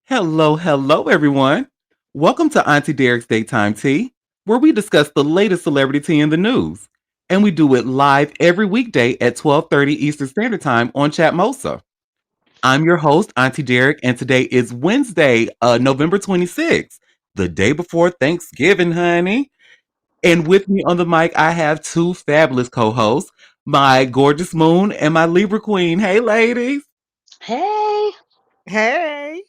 Hello, hello, everyone. Welcome to Auntie Derek's Daytime Tea, where we discuss the latest celebrity tea in the news. And we do it live every weekday at 12:30 Eastern Standard Time on Chatmosa. I'm your host, Auntie Derek, and today is Wednesday, November 26th, the day before Thanksgiving, honey. And with me on the mic, I have two fabulous co-hosts, my gorgeous moon and my Libra queen. Hey, ladies. Hey, Hey.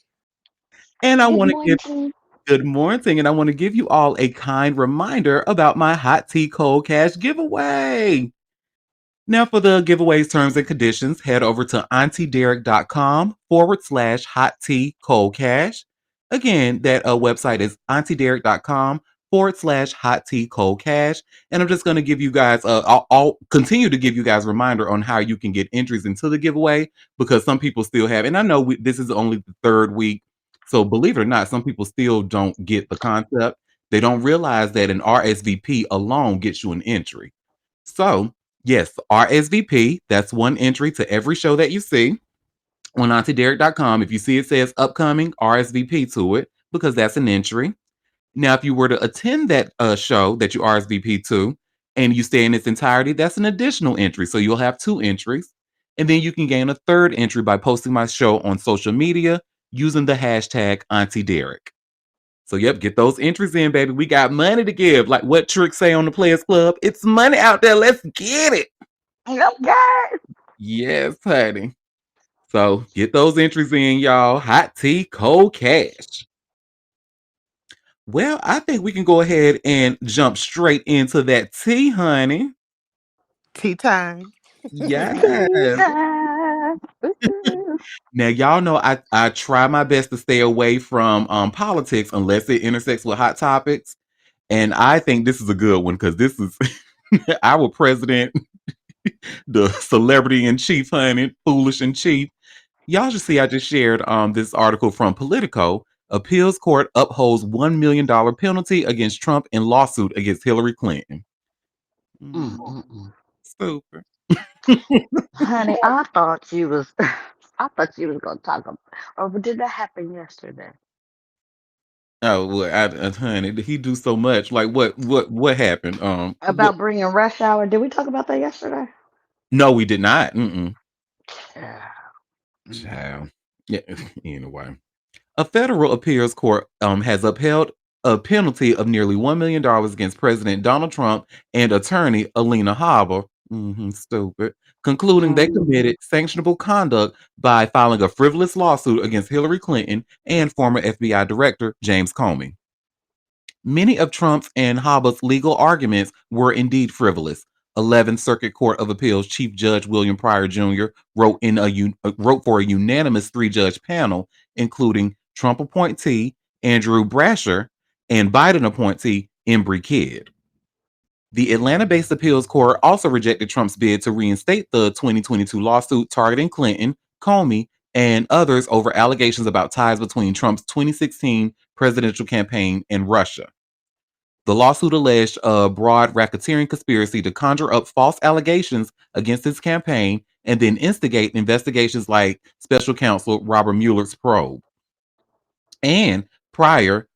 And I good want to give morning. Good morning, and I want to give you all a kind reminder about my Hot Tea Cold Cash giveaway. Now, for the giveaway's terms and conditions, head over to auntiederek.com/ hot tea cold cash. Again, that website is auntiederek.com/ hot tea cold cash. And I'm just going to give you guys, I'll continue to give you guys a reminder on how you can get entries into the giveaway because some people still have, and I know this is only the third week. So believe it or not, some people still don't get the concept. They don't realize that an RSVP alone gets you an entry. So, yes, RSVP, that's one entry to every show that you see on AuntieDerek.com. If you see it says upcoming, RSVP to it because that's an entry. Now, if you were to attend that show that you RSVP to and you stay in its entirety, that's an additional entry. So you'll have two entries. And then you can gain a third entry by posting my show on social media using the hashtag Auntie Derek. So, yep, get those entries in, baby. We got money to give. Like what Trick say on the Players Club. It's money out there. Let's get it. Okay. Yes, honey. So get those entries in, y'all. Hot tea, cold cash. Well, I think we can go ahead and jump straight into that tea, honey. Tea time. Tea Yes. time. Ooh. Now, y'all know I try my best to stay away from politics unless it intersects with hot topics. And I think this is a good one because this is our president, the celebrity in chief, honey, foolish in chief. Y'all should see I just shared this article from Politico. Appeals court upholds $1 million penalty against Trump in lawsuit against Hillary Clinton. Mm, Mm. Super. Honey, I thought you was, I thought you was gonna talk about, or did that happen yesterday? Oh, well, honey, he do so much. Like what happened? What? About bringing rush hour. Did we talk about that yesterday? No, we did not. Mm-mm. Yeah. Mm. Child. Yeah. Anyway, a federal appeals court has upheld a penalty of nearly $1 million against President Donald Trump and attorney Alina Habba. Stupid. Concluding they Mhm. committed sanctionable conduct by filing a frivolous lawsuit against Hillary Clinton and former FBI Director James Comey. Many of Trump's and Habba's legal arguments were indeed frivolous. 11th Circuit Court of Appeals Chief Judge William Pryor Jr. wrote for a unanimous three-judge panel, including Trump appointee Andrew Brasher and Biden appointee Embry Kidd. The Atlanta-based appeals court also rejected Trump's bid to reinstate the 2022 lawsuit targeting Clinton, Comey, and others over allegations about ties between Trump's 2016 presidential campaign and Russia. The lawsuit alleged a broad racketeering conspiracy to conjure up false allegations against his campaign and then instigate investigations like special counsel Robert Mueller's probe. And prior,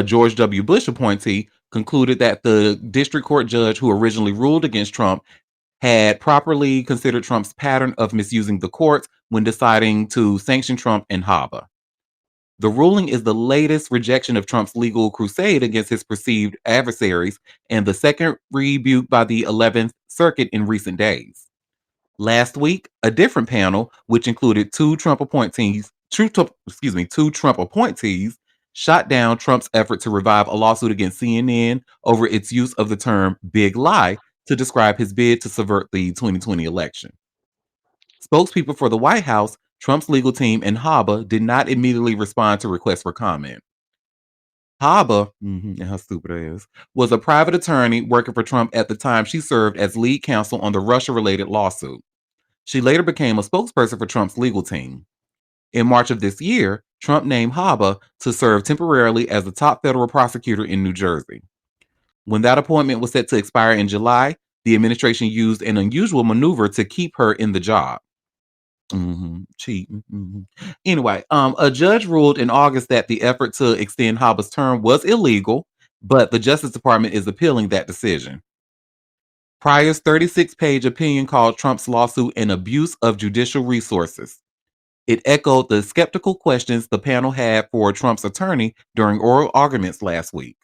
George W. Bush appointee concluded that the district court judge who originally ruled against Trump had properly considered Trump's pattern of misusing the courts when deciding to sanction Trump and Haba. The ruling is the latest rejection of Trump's legal crusade against his perceived adversaries and the second rebuke by the 11th Circuit in recent days. Last week, a different panel, which included two Trump appointees, shot down Trump's effort to revive a lawsuit against CNN over its use of the term "big lie" to describe his bid to subvert the 2020 election. Spokespeople for the White House, Trump's legal team, and Haba did not immediately respond to requests for comment. Haba, how stupid it is, was a private attorney working for Trump at the time she served as lead counsel on the Russia related lawsuit. She later became a spokesperson for Trump's legal team. In March of this year, Trump named Haba to serve temporarily as the top federal prosecutor in New Jersey. When that appointment was set to expire in July, the administration used an unusual maneuver to keep her in the job. Cheating. Anyway, a judge ruled in August that the effort to extend Haba's term was illegal, but the Justice Department is appealing that decision. Pryor's 36-page opinion called Trump's lawsuit an abuse of judicial resources. It echoed the skeptical questions the panel had for Trump's attorney during oral arguments last week.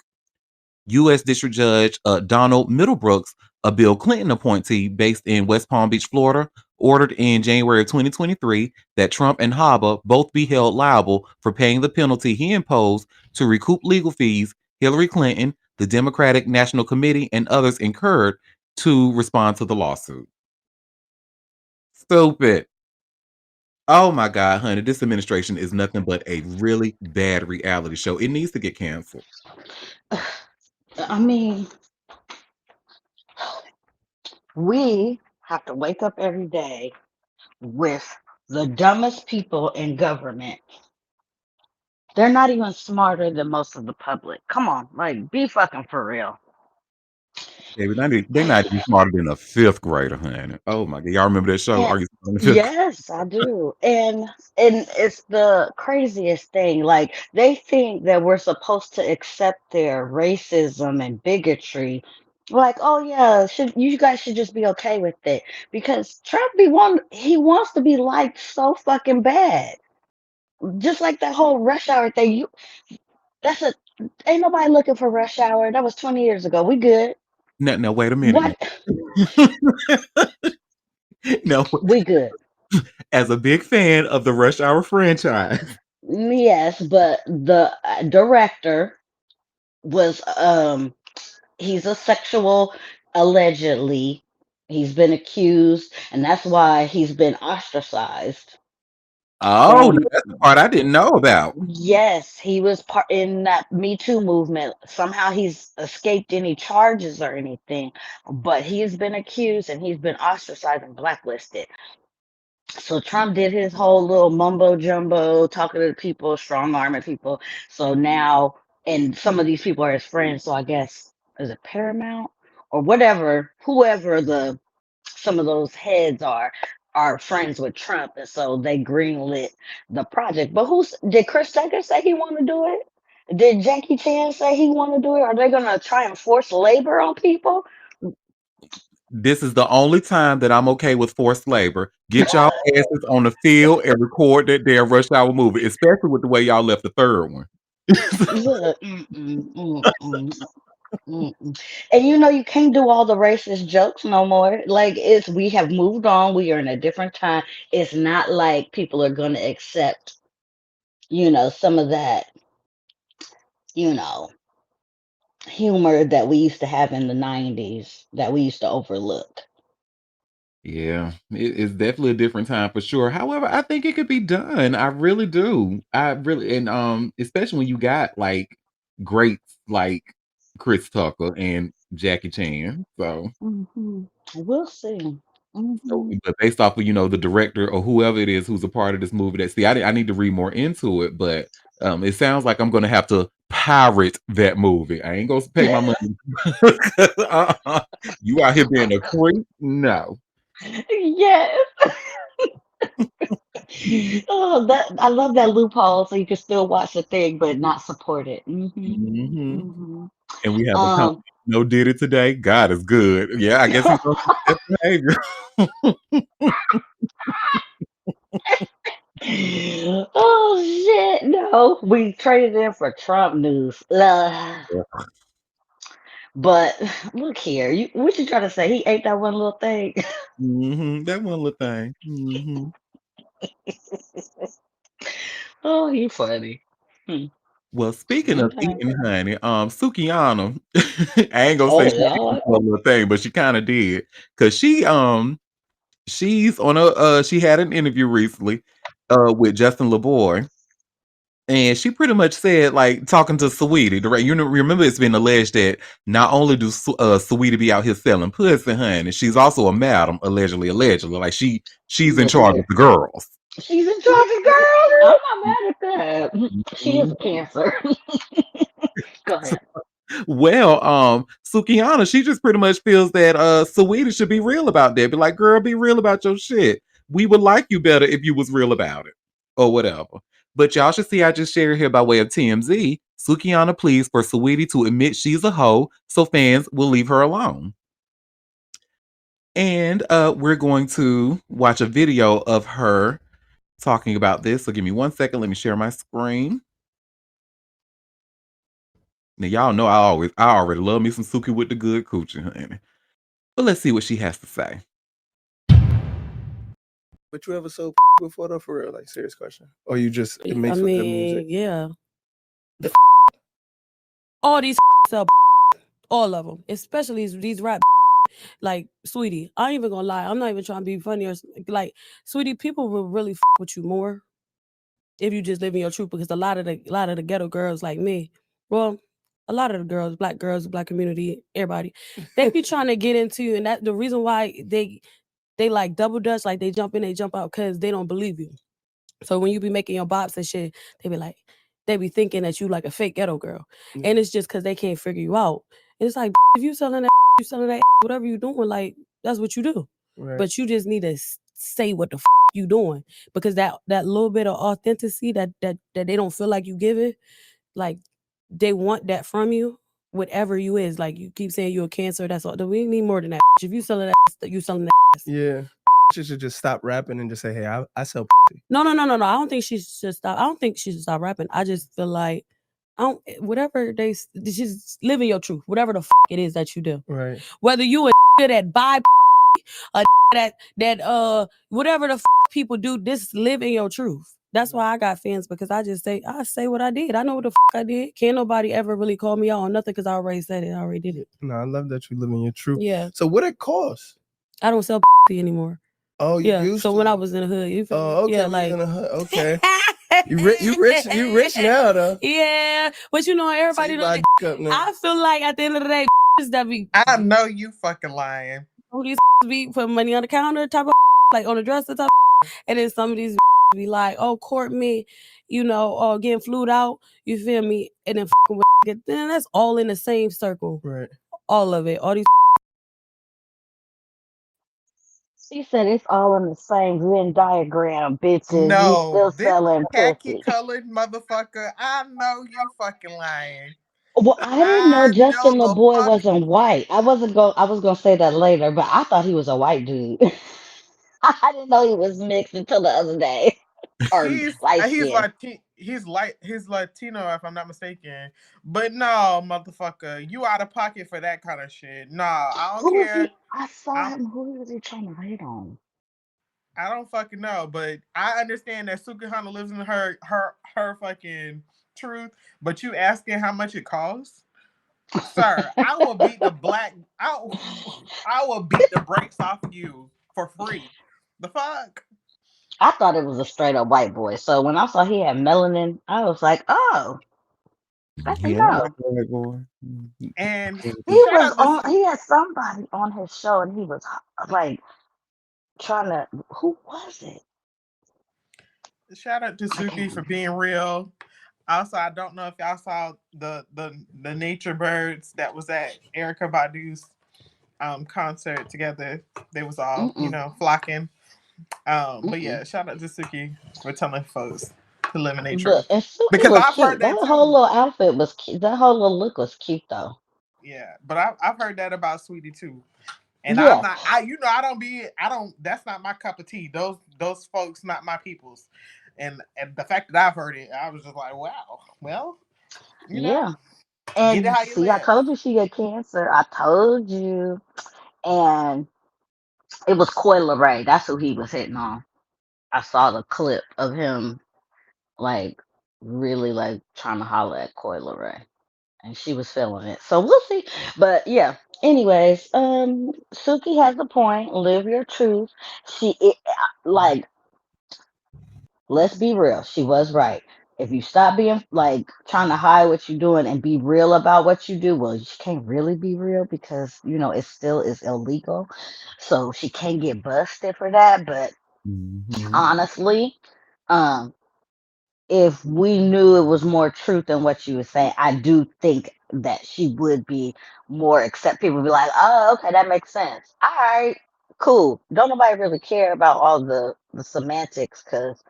U.S. District Judge Donald Middlebrooks, a Bill Clinton appointee based in West Palm Beach, Florida, ordered in January of 2023 that Trump and Haba both be held liable for paying the penalty he imposed to recoup legal fees Hillary Clinton, the Democratic National Committee, and others incurred to respond to the lawsuit. Stupid. Oh my God, honey, this administration is nothing but a really bad reality show. It needs to get canceled. I mean, we have to wake up every day with the dumbest people in government. They're not even smarter than most of the public. Come on, like, be fucking for real. Baby, they're not even smarter than a fifth grader, honey. Oh my God. Y'all remember that show? And Are you smarter than a fifth grade? yes, I do. And it's the craziest thing. Like, they think that we're supposed to accept their racism and bigotry. Like, oh yeah, should you guys should just be okay with it. Because Trump he wants to be liked so fucking bad. Just like that whole rush hour thing. That's a Ain't nobody looking for rush hour. That was 20 years ago. We good. No, wait a minute What? now. No, We good. as a big fan of the Rush Hour franchise. Yes, but the director was he's a sexual, allegedly. He's been accused, and that's why he's been ostracized Oh, from. that's the part I didn't know about. Yes, he was part in that Me Too movement. Somehow he's escaped any charges or anything, but he's been accused and he's been ostracized and blacklisted. So Trump did his whole little mumbo jumbo, talking to the people, strong arming people. So now, and some of these people are his friends. So I guess is it Paramount or whatever, whoever the some of those heads are friends with Trump, and so they greenlit the project. But who's did Chris Tucker say he want to do it? Did Jackie Chan say he want to do it? Are they gonna try and force labor on people? This is the only time that I'm okay with forced labor. Get y'all asses on the field and record that damn Rush Hour movie, especially with the way y'all left the third one. Look, and you can't do all the racist jokes no more. Like we have moved on. We are in a different time. It's not like people are gonna accept, some of that, you know, humor that we used to have in the 90s that we used to overlook. Yeah, it's definitely a different time for sure. However, I think it could be done. I really do. I really and especially when you got like greats like Chris Tucker and Jackie Chan. Hmm. We'll see. Hmm. But based off of the director or whoever it is who's a part of this movie, I need to read more into it. But it sounds like I'm going to have to pirate that movie. I ain't going to pay my money. uh-uh. You out here being a creep? No. Yes. Oh, that I love that loophole, so you can still watch the thing but not support it. Hmm. hmm Hmm. And we have a company. Um. No did it today. God is good. Yeah, I guess he's going to best behavior. Oh shit! No, we traded in for Trump news. Ugh. But look here, what you trying to say? He ate that one little thing. That one little thing. Oh, he funny. Hmm. Well, speaking of Okay. eating, honey, Sukiyana, I ain't gonna say Oh she ate Lord. this one little thing, but she kind of did, cause she's on she had an interview recently, with Justin LeBoy, and she pretty much said like talking to Saweetie, remember it's been alleged that not only do Saweetie be out here selling pussy, honey, she's also a madam, allegedly, like she's in Look charge of here. the girls. She's in charge of girls. I'm not mad at that. She is Mhm. a cancer. Go ahead. Well, Sukiyana, she just pretty much feels that Saweetie should be real about that. Be like, girl, be real about your shit. We would like you better if you was real about it. Or whatever. But y'all should see I just shared here by way of TMZ. Sukiana pleads for Saweetie to admit she's a hoe so fans will leave her alone. And we're going to watch a video of her talking about this. So give me 1 second. Let me share my screen. Now y'all know I already love me some Suki with the good coochie, honey. But let's see what she has to say. But you ever sold before though, for real? Like, serious question. Or you just it makes I for good music? mean, yeah. All these sell all of them, especially these rap. Like, sweetie, I ain't even gonna lie. I'm not even trying to be funny or like, sweetie. People will really with you more if you just live in your truth. Because a lot of the ghetto girls like me, well, a lot of the girls, black community, everybody, they be trying to get into you, and that the reason why they like double dutch, like they jump in, they jump out, because they don't believe you. So when you be making your bops and shit, they be like, they be thinking that you like a fake ghetto girl. And it's just because they can't figure you out. And it's like, if you selling that, you selling that, whatever you doing, like, that's what you do. Right. But you just need to say what the you doing. Because that little bit of authenticity that they don't feel like you give it, like, they want that from you, whatever you is. Like, you keep saying you're a cancer, that's all. We need more than that. If you selling that, you selling that. Yeah. She should just stop rapping and just say, hey, I sell No. I don't think she should stop. I don't think she should stop rapping. I just feel like whatever just living your truth. Whatever the it is that you do. Right. Whether you a that buy a that whatever the people do, just live in your truth. That's why I got fans, because I say what I did. I know what the I did. Can't nobody ever really call me out on nothing, because I already said it. I already did it. No, I love that you live in your truth. Yeah. So what it costs? I don't sell anymore. Oh, you yeah. used So to? when I was in the hood, you feel me? Oh, okay. Yeah, when like you was in the hood. Okay. You rich now though. Yeah, but you know everybody. So up now. I feel like at the end of the day, that be. I know you fucking lying. Who these be put money on the counter type of like on the dresser type, and then some of these be like, oh, court me, or getting flued out. You feel me? And then then that's all in the same circle. Right. All of it. All these. She said it's all in the same Venn diagram, bitches. You No, still this selling khaki pussy. colored motherfucker. I know you fucking lying. Well, I didn't know I know Justin the LeBoy fuck. wasn't white. I was gonna say that later, but I thought he was a white dude. I didn't know he was mixed until the other day. Or light skin. He's Latino if I'm not mistaken. But no, motherfucker, you out of pocket for that kind of shit. Nah, I don't Who was care. he? I saw I him. Who was he trying to hit on? I don't fucking know, but I understand that Sukihana lives in her fucking truth. But you asking how much it costs, sir? I will beat the black. I will beat the brakes off of you for free. The fuck? I thought it was a straight up white boy. So when I saw he had melanin, I was like, oh, I can Yeah, know. like that boy. And He shout was out to on. He had somebody on his show, and he was like trying to. Who was it? shout out to I can't Suki for remember. being real. Also, I don't know if y'all saw the nature birds that was at Erica Badu's concert together. They was all Mm-mm, flocking. But mm-mm. yeah, shout out to Suki for telling folks to live in their But truth and Suki because was I've heard cute. that That whole too. little outfit was cute. That whole little look was cute though. Yeah, but I've heard that about Sweetie too. And I'm Yeah, not. I don't be. I don't. That's not my cup of tea. Those folks not my peoples. And the fact that I've heard it, I was just like, wow. Well, you know, yeah. get it And how you see, I live. told you she had cancer. I told you. And it was Coy Ray. That's who he was hitting on. I saw the clip of him like really like trying to holler at Coy Ray. And she was feeling it. So we'll see. But yeah. Anyways, Suki has a point. Live your truth. Like, let's be real. She was right. If you stop being like trying to hide what you're doing and be real about what you do, well, you can't really be real because it still is illegal. So she can't get busted for that. But Mhm. honestly, um, if we knew it was more truth than what you were saying, I do think that she would be more accept. People would be like, oh, okay, that makes sense. All right, cool. Don't nobody really care about all the semantics because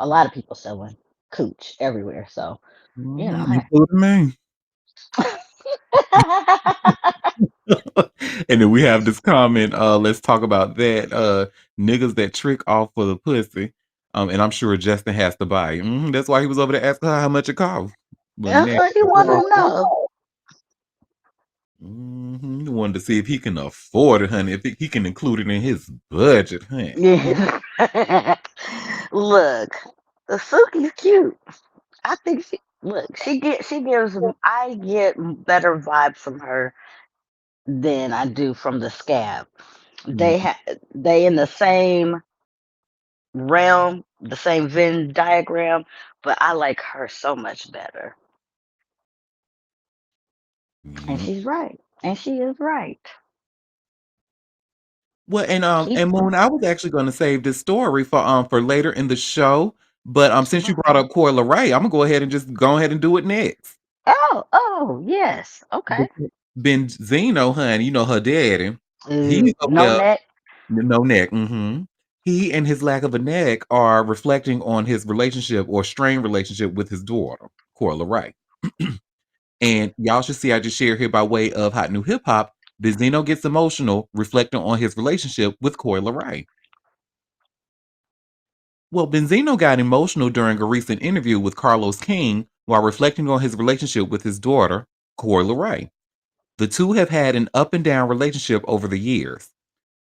a lot of people selling cooch everywhere. So you know, hey. Including me. And then we have this comment. Let's talk about that. Niggas that trick off for the pussy. And I'm sure Justin has to buy. That's why he was over there asking her how much it costs. But That's now, what he wanted to know. he wanted to see if he can afford it, honey. If he can include it in his budget, honey. Yeah. Look, Suki's cute. I think she gives I get better vibes from her than I do from the scab. Mm, They in the same realm, the same Venn diagram, but I like her so much better. And yeah. she's right. And she is right. Well, Keep and Moon, I was actually going to save this story for later in the show, but since you oh, brought up Coil Ray, I'm gonna go ahead and just go ahead and do it next. oh, yes. Okay. Benzino, honey, you know her daddy. He's over No there, neck. no neck. He and his lack of a neck are reflecting on his relationship or strained relationship with his daughter, Coil Ray. And y'all should see I just shared here by way of Hot New Hip Hop. Benzino gets emotional, reflecting on his relationship with Coil Ray. Well, Benzino got emotional during a recent interview with Carlos King while reflecting on his relationship with his daughter, Coil Ray. The two have had an up and down relationship over the years.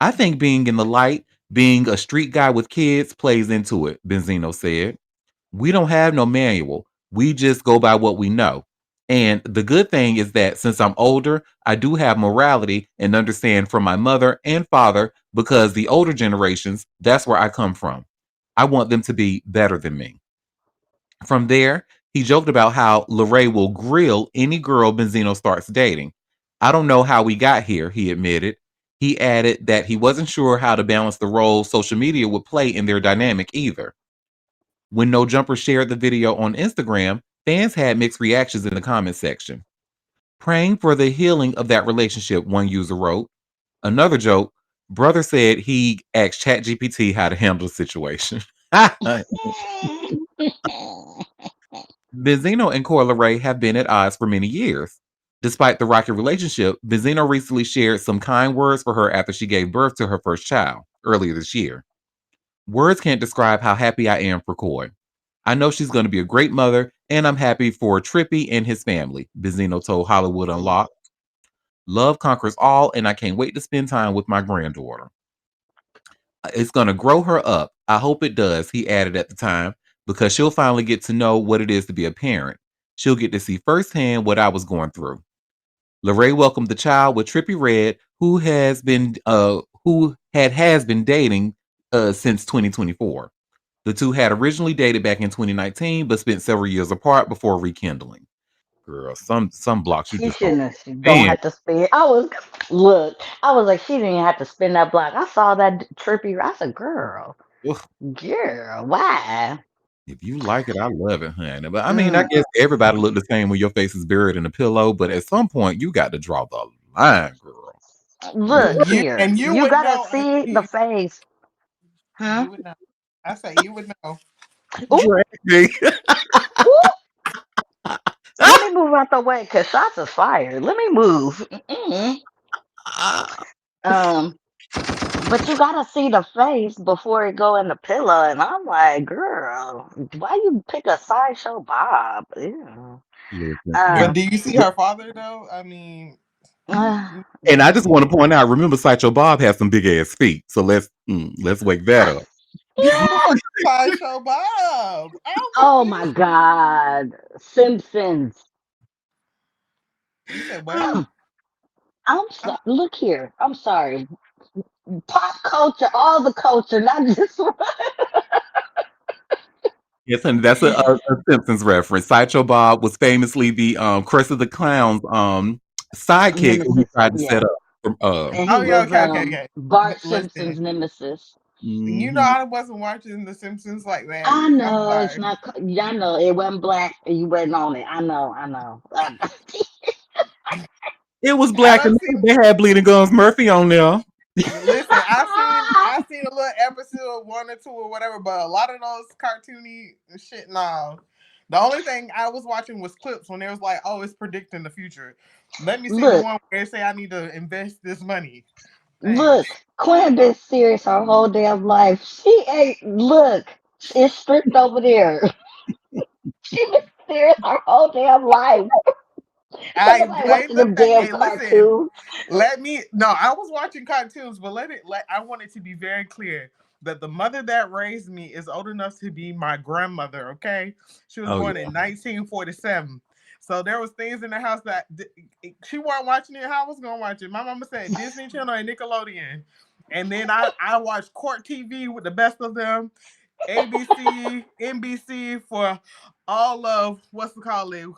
I think being in the light, being a street guy with kids plays into it, Benzino said. We don't have no manual. We just go by what we know. And the good thing is that since I'm older, I do have morality and understand from my mother and father because the older generations, that's where I come from. I want them to be better than me. From there, he joked about how Lorray will grill any girl Benzino starts dating. I don't know how we got here, he admitted. He added that he wasn't sure how to balance the role social media would play in their dynamic either. When No Jumper shared the video on Instagram, fans had mixed reactions in the comment section. Praying for the healing of that relationship, one user wrote. Another joke, brother said he asked ChatGPT how to handle the situation. Benzino and Coil Ray have been at odds for many years. Despite the rocky relationship, Benzino recently shared some kind words for her after she gave birth to her first child earlier this year. Words can't describe how happy I am for Coy. I know she's going to be a great mother, and I'm happy for Trippy and his family, Benzino told Hollywood Unlocked. Love conquers all, and I can't wait to spend time with my granddaughter. It's going to grow her up. I hope it does, he added at the time, because she'll finally get to know what it is to be a parent. She'll get to see firsthand what I was going through. Lorray welcomed the child with Trippy Red, who has been dating since 2024. The two had originally dated back in 2019, but spent several years apart before rekindling. Girl, some blocks you She just don't shouldn't have. She don't stand. have to spend. I was like, she didn't even have to spend that block. I saw that trippy. I said, Ugh, girl, why? if you like it, I love it, honey. But I mean, I Mm, guess everybody look the same when your face is buried in a pillow. But at some point, you got to draw the line, girl. look here. You You would gotta know, see the Auntie. face. Huh? You would know. I say you would know. Ooh, Drag me. ooh. Let me move out the way because shots is fired. Let me move. Um, but you gotta see the face before it go in the pillow. And I'm like, girl, why you pick a sideshow Bob? Ew. Listen, But Um, do you see her father though? I mean, and I you just see. want to point out. Remember, Sideshow Bob has some big ass feet, so let's wake that up. Who the fuck is Sideshow Bob? I'm oh my confused. God, Simpsons. You said what? I'm I'm, look here. I'm sorry. Pop culture, all the culture, not just Yes, and that's a Simpsons reference. Sideshow Bob was famously the Crest of the Clown's sidekick who he nemesis. tried to Yeah, set up. and he oh yeah, was okay. Bart Listen, Simpson's nemesis. you know Mhm. I wasn't watching The Simpsons like that. I I'm know it's sorry. not. Yeah, I know it wasn't black. And you wasn't on it. I know. I know. It was I black don't and see. they had Bleeding Gums Murphy on there. Listen, I seen a little episode, one or two or whatever, but a lot of those cartoony shit, no. The only thing I was watching was clips when they was like, "Oh, it's predicting the future." Let me see the Look, one where they say I need to invest this money. Hey, look, Quinn been serious her whole damn life. She ain't look. It's strict over there. She been serious her whole damn life. Ain't nobody ain't watching them nothing. damn Hey, listen. cartoons. Let me. No, I was watching cartoons, but I want it to be very clear that the mother that raised me is old enough to be my grandmother. Okay, she was Oh born yeah. in 1947. So there was things in the house that she wasn't watching it. How I was gonna watch it? My mama said Disney Channel and Nickelodeon, and then I watched Court TV with the best of them, ABC, NBC for all of what's it called it,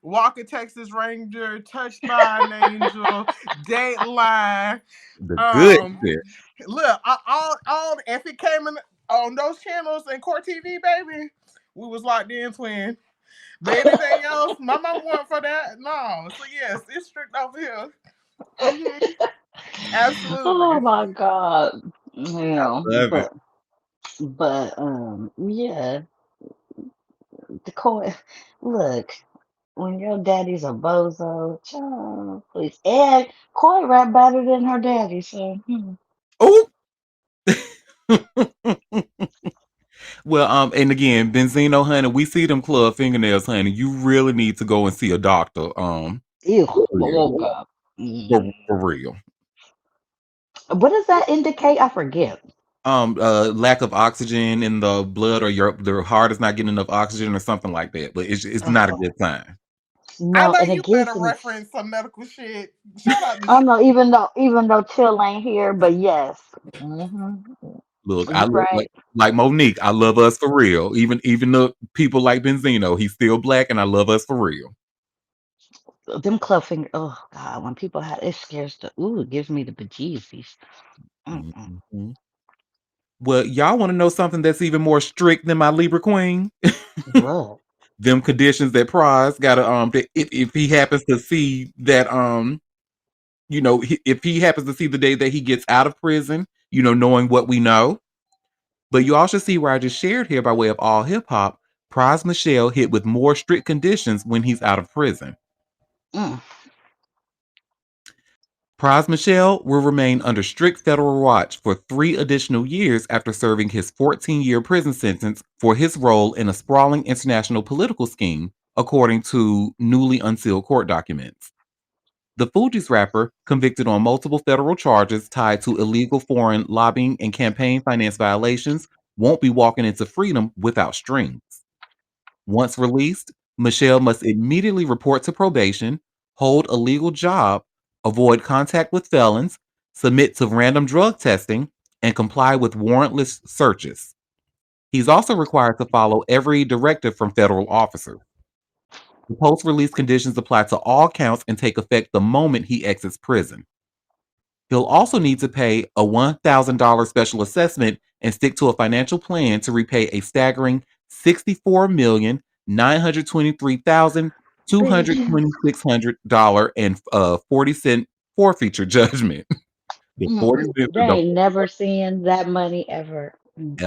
Walker Texas Ranger, Touched by an Angel, Dateline. The good Um, shit. Look, all if it came in on those channels and Court TV, baby, we was locked in, twin. But anything else, my mom want for that? No. So yes, it's strict over here. Hmm. Oh Absolutely. my god. You I know, love it. but yeah, the coin. Look, when your daddy's a bozo, child, please. And Koi rap better than her daddy, so Oh. Well, and again, Benzino, honey, we see them club fingernails, honey. You really need to go and see a doctor. ew. For real. Oh god. For real. What does that indicate? I forget. Lack of oxygen in the blood, or your heart is not getting enough oxygen, or something like that. But it's not a Ugh. good sign. I No, know and it you gives better me. reference some medical shit. Shout out to I don't know, even though Chill ain't here, but yes. Look, I You look right. like Monique. I love us for real. Even the people like Benzino, he's still black, and I love us for real. Them club finger. Oh God, when people have it scares the. Ooh, it gives me the bejeebies. Mm-mm. Mhm. Well, y'all want to know something that's even more strict than my Libra Queen? What? Them conditions that Prize got to if he happens to see that if he happens to see the day that he gets out of prison, knowing what we know. But you also see where I just shared here by way of all hip hop, Prize Michelle hit with more strict conditions when he's out of prison. Mm. Prize Michelle will remain under strict federal watch for 3 additional years after serving his 14-year prison sentence for his role in a sprawling international political scheme, according to newly unsealed court documents. The Fugees rapper, convicted on multiple federal charges tied to illegal foreign lobbying and campaign finance violations, won't be walking into freedom without strings. Once released, Michelle must immediately report to probation, hold a legal job, avoid contact with felons, submit to random drug testing, and comply with warrantless searches. He's also required to follow every directive from federal officers. The post release conditions apply to all counts and take effect the moment he exits prison. He'll also need to pay a $1,000 special assessment and stick to a financial plan to repay a staggering Bitch. $64,923,226 and 40-cent forfeiture judgment. The 40 Mm-mm. cents They of the ain't never seeing that money ever. Mm-mm.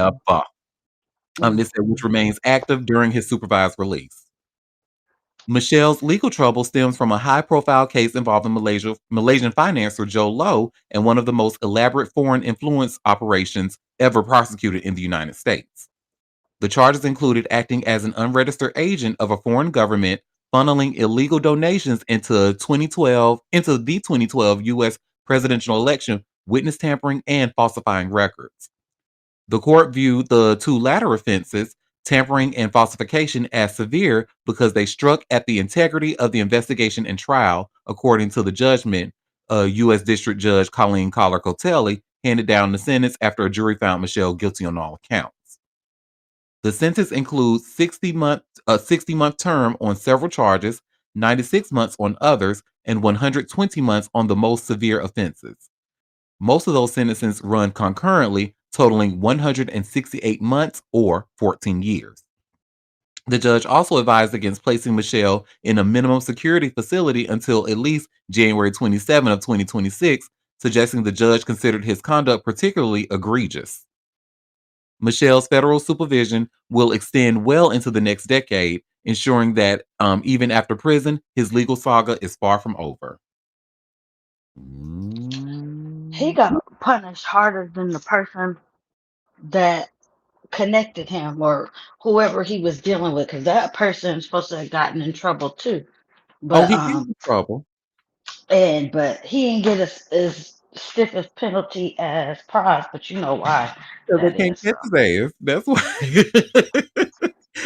ever. This said, which Mm-mm. remains active during his supervised release. Michelle's legal trouble stems from a high-profile case involving Malaysian financier Joe Low and one of the most elaborate foreign influence operations ever prosecuted in the United States. The charges included acting as an unregistered agent of a foreign government, funneling illegal donations into the 2012 U.S. presidential election, witness tampering, and falsifying records. The court viewed the two latter offenses, tampering and falsification, as severe because they struck at the integrity of the investigation and trial, according to the judgment. U.S. District Judge Colleen Collar Cotelli handed down the sentence after a jury found Michelle guilty on all counts. The sentence includes 60-month term on several charges, 96 months on others, and 120 months on the most severe offenses. Most of those sentences run concurrently, totaling 168 months or 14 years. The judge also advised against placing Michelle in a minimum security facility until at least January 27 of 2026 suggesting the judge considered his conduct particularly egregious. Michelle's federal supervision will extend well into the next decade, ensuring that even after prison, his legal saga is far from over. He Mm. got punished harder than the person that connected him or whoever he was dealing with, because that person is supposed to have gotten in trouble too. Oh, But he gets in trouble. but he didn't get as stiff as penalty as Prize, but you know why Because they that can't is. So. catch his ass. That's why.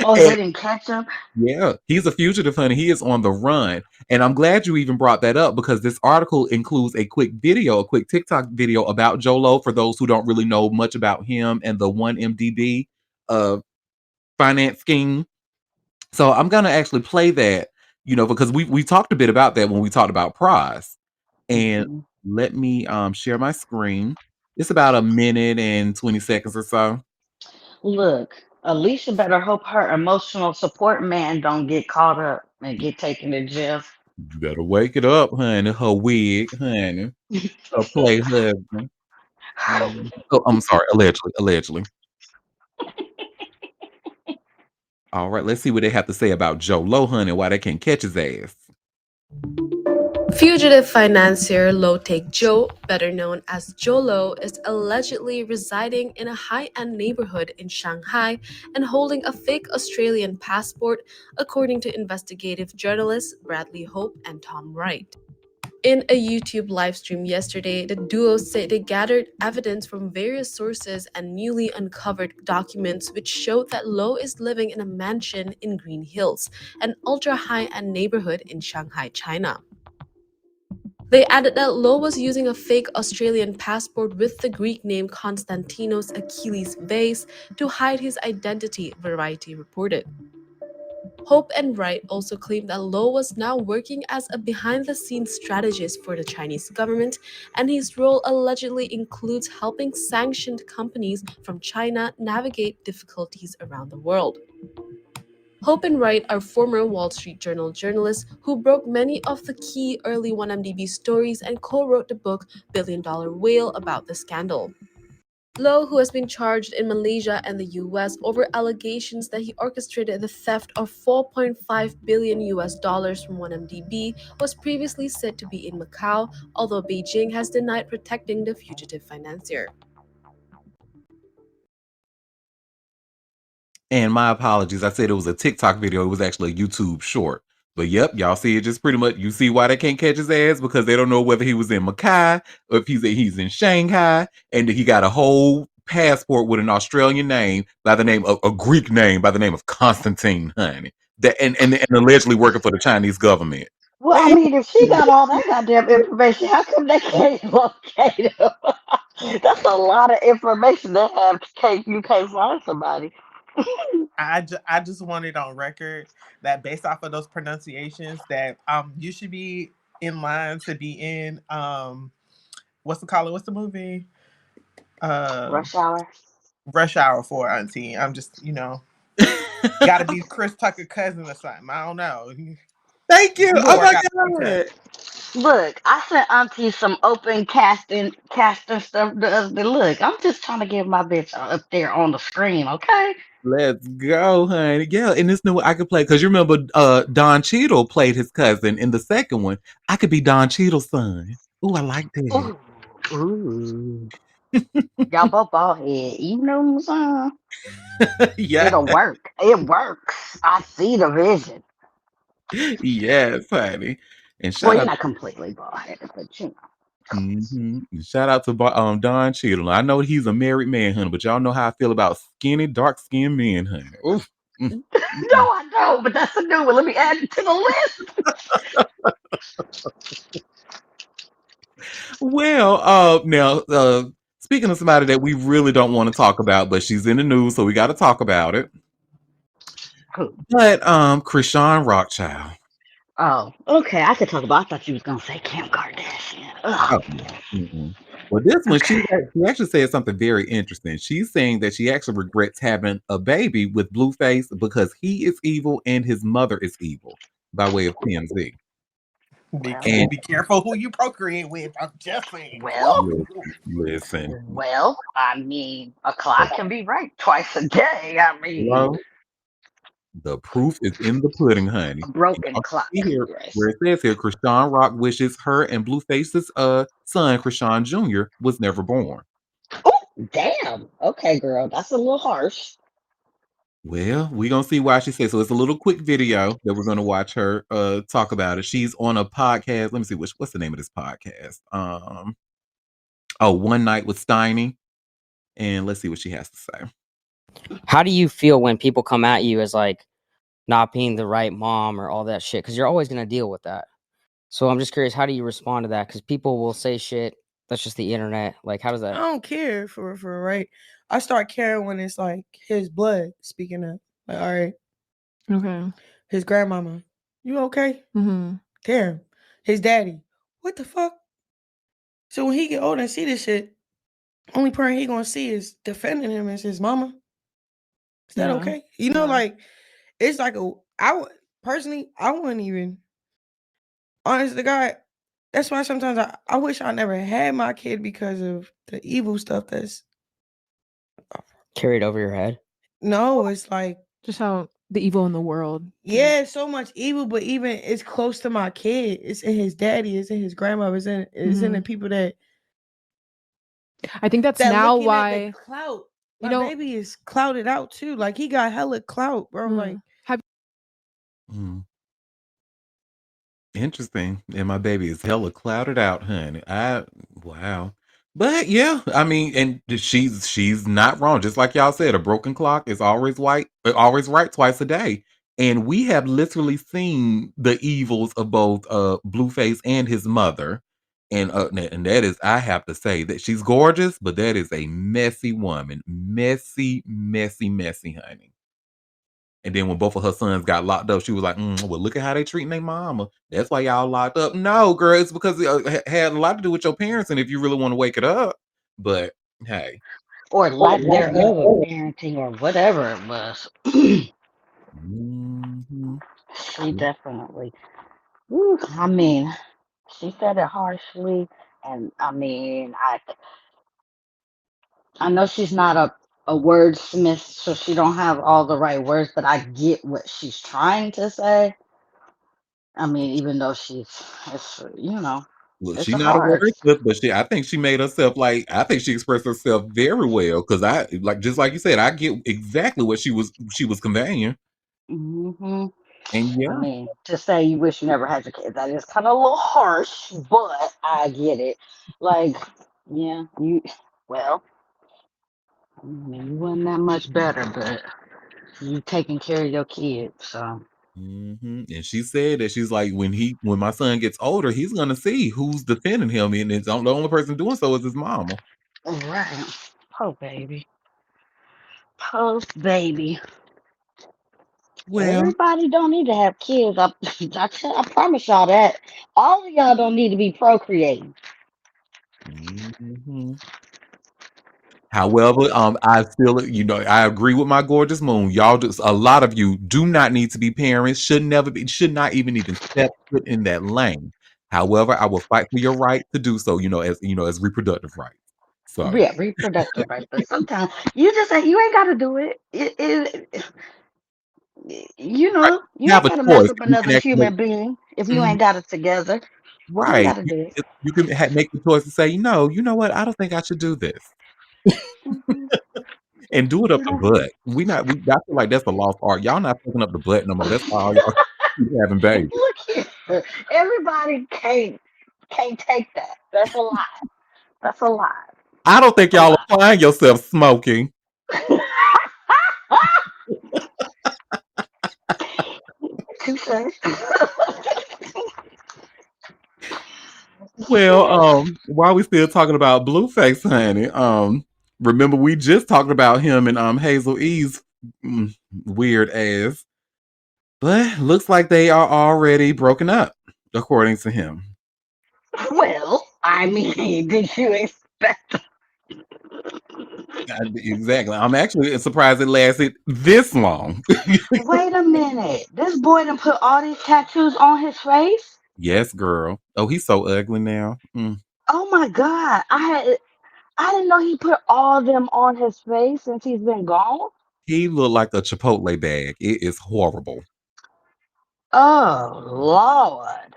Oh, And they didn't catch him. yeah, he's a fugitive, honey. He is on the run. And I'm glad you even brought that up because this article includes a quick video, a quick TikTok video about Jolo for those who don't really know much about him and the 1MDB uh, finance scheme. So I'm gonna actually play that, because we talked a bit about that when we talked about Prize. And Mhm. let me share my screen. It's about a minute and 20 seconds or so. Look, Alicia better hope her emotional support man don't get caught up and get taken to jail. You better wake it up, honey. Her wig, honey. Her play husband. Oh, I'm sorry. Allegedly. Allegedly. All right. Let's see what they have to say about Joe Lohan and why they can't catch his ass. Fugitive financier Low-Take Joe, better known as Jolo, is allegedly residing in a high-end neighborhood in Shanghai and holding a fake Australian passport, according to investigative journalists Bradley Hope and Tom Wright. In a YouTube livestream yesterday, the duo said they gathered evidence from various sources and newly uncovered documents which showed that Low is living in a mansion in Green Hills, an ultra high-end neighborhood in Shanghai, China. They added that Low was using a fake Australian passport with the Greek name Konstantinos Achilles Vase to hide his identity, Variety reported. Hope and Wright also claimed that Low was now working as a behind the scenes strategist for the Chinese government, and his role allegedly includes helping sanctioned companies from China navigate difficulties around the world. Hope and Wright are former Wall Street Journal journalists who broke many of the key early 1MDB stories and co wrote the book Billion Dollar Whale about the scandal. Low, who has been charged in Malaysia and the US over allegations that he orchestrated the theft of 4.5 billion US dollars from 1MDB, was previously said to be in Macau, although Beijing has denied protecting the fugitive financier. And my apologies. I said it was a TikTok video. It was actually a YouTube short. But yep, y'all see it just pretty much. You see why they can't catch his ass because they don't know whether he was in Mackay or if he's in Shanghai, and he got a whole passport with an Australian name by the name of a Greek name by the name of Constantine, honey. That and allegedly working for the Chinese government. Well, I Oh, mean, if she got all that goddamn information, how come they can't locate him? That's a lot of information they have. You can't find somebody. I just want it on record that based off of those pronunciations that you should be in line to be in what's the call it? What's the movie? Uh Rush hour. Rush Hour 4, Auntie. I'm just, gotta be Chris Tucker cousin or something. I don't know. Thank you. We'll Oh work my out the details. god. Look, I sent Auntie some open casting stuff the other day. Look, I'm just trying to get my bitch up there on the screen, okay? Let's go, honey. Yeah, in this new one, I could play because you remember Don Cheadle played his cousin in the second one. I could be Don Cheadle's son. Ooh, I like that. Ooh, ooh. Y'all both bald head. You know what I'm saying? Yeah, It'll work. It works. I see the vision. yes, honey. And Well, shout you're out, not completely bald headed, but you know. shout out to Don Cheadle. I know he's a married man, honey, but y'all know how I feel about skinny, dark skinned men, honey. Oof. Mm, mm, No, mm. I don't, but that's a new one. Let me add it to the list. Well, now, speaking of somebody that we really don't want to talk about, but she's in the news, so we got to talk about it. Who? But Krishan Rothschild. Oh, okay. I could talk about. I thought you was gonna say Kim Kardashian. Oh Ugh. yeah. Mm-mm. Well, this one Okay. she actually said something very interesting. She's saying that she actually regrets having a baby with Blueface because he is evil and his mother is evil, by way of TMZ. Well, And Be careful who you procreate with. I'm just saying. well, listen, well. I mean, a clock can be right twice a day. I mean, hello, the proof is in the pudding, honey. a And broken y'all clock. see here where Yes. it says here, Krishan Rock wishes her and Blueface's son, Krishan Jr., was never born. Oh, damn. Okay, girl, that's a little harsh. Well, we're gonna see why she says so. It's a little quick video that we're gonna watch her talk about it. She's on a podcast. Let me see what's the name of this podcast. One Night with Steiny. And let's see what she has to say. How do you feel when people come at you as like not being the right mom or all that shit? Because you're always gonna deal with that. So I'm just curious, how do you respond to that? Because people will say shit. That's just the internet. Like, how does I that? don't care for right. I start caring when it's like his blood speaking up. Like, all right, Okay. his grandmama, you okay? Mm-hmm. Damn. His daddy, what the fuck? So when he get older and see this shit, only person he gonna see is defending him is his mama. Is that Yeah. okay? You know, Yeah. like it's like personally, I wouldn't even. Honest to God, that's why sometimes I wish I never had my kid because of the evil stuff that's. Carried over your head? No, it's like Just how the evil in the world. yeah, so much evil, but even it's close to my kid. It's in his daddy. It's in his grandmother. It's in the people that I think that's now looking at why the clout. you My know. baby is clouted out too. Like he got hella clout, bro. Like Have Mm. Interesting. And my baby is hella clouded out, honey. Wow. But yeah, I mean, and she's not wrong. Just like y'all said, a broken clock is always right twice a day. And we have literally seen the evils of both Blueface and his mother. And that is, I have to say that she's gorgeous, but that is a messy woman. Messy, messy, messy, honey. And then when both of her sons got locked up, she was like, well, look at how they treating their mama. That's why y'all locked up. No, girl, it's because it had a lot to do with your parents and if you really want to wake it up. But hey. Or lack thereof of parenting or whatever it was. Mm-hmm. She definitely. I mean, she said it harshly, and I mean, I know she's not a wordsmith, so she don't have all the right words, but I get what she's trying to say. I mean, even though it's Look, it's she's not a hard. wordsmith, but I think she made herself I think she expressed herself very well. Cause just like you said, I get exactly what she was conveying. Hmm And I yeah. mean, to say you wish you never had your kids, that is kind of a little harsh, but I get it. Like, yeah, well, I mean, you wasn't that much better, but you taking care of your kids, so. And she said that she's like, when my son gets older, he's gonna see who's defending him, and the only person doing so is his mama. Right. Oh, baby. Post baby. Well, Everybody don't need to have kids. I promise y'all that. All of y'all don't need to be procreating. mhm. However, I still, I agree with my gorgeous moon. Y'all, just a lot of you do not need to be parents. Should not even step foot in that lane. However, I will fight for your right to do so. As reproductive rights. So Yeah, reproductive rights. But sometimes you ain't gotta do it. right, You you have ain't a gotta mess choice. up You can another actually, human being if you mhm, ain't got it together. You ain't right. gotta do it. You can make the choice to say, no, you know what? I don't think I should do this. Hmm And do it up You the don't. butt. I feel like that's a lost art. Y'all not fucking up the butt no more. That's why all y'all keep having babies. Look here. Everybody can't take that. That's a lie. That's a lie. I don't think A y'all lie. applying yourself smoking. Touche. Well, Shit. while we still talking about Blueface, honey, remember we just talked about him and Hazel E's weird ass. But looks like they are already broken up, according to him. Well, I mean, did you expect? Exactly. I'm actually surprised it lasted this long. Wait a minute. This boy done put all these tattoos on his face? Yes, girl. Oh, he's so ugly now. Oh my God. I didn't know he put all them on his face since he's been gone. He looked like a Chipotle bag. It is horrible. Oh Lord.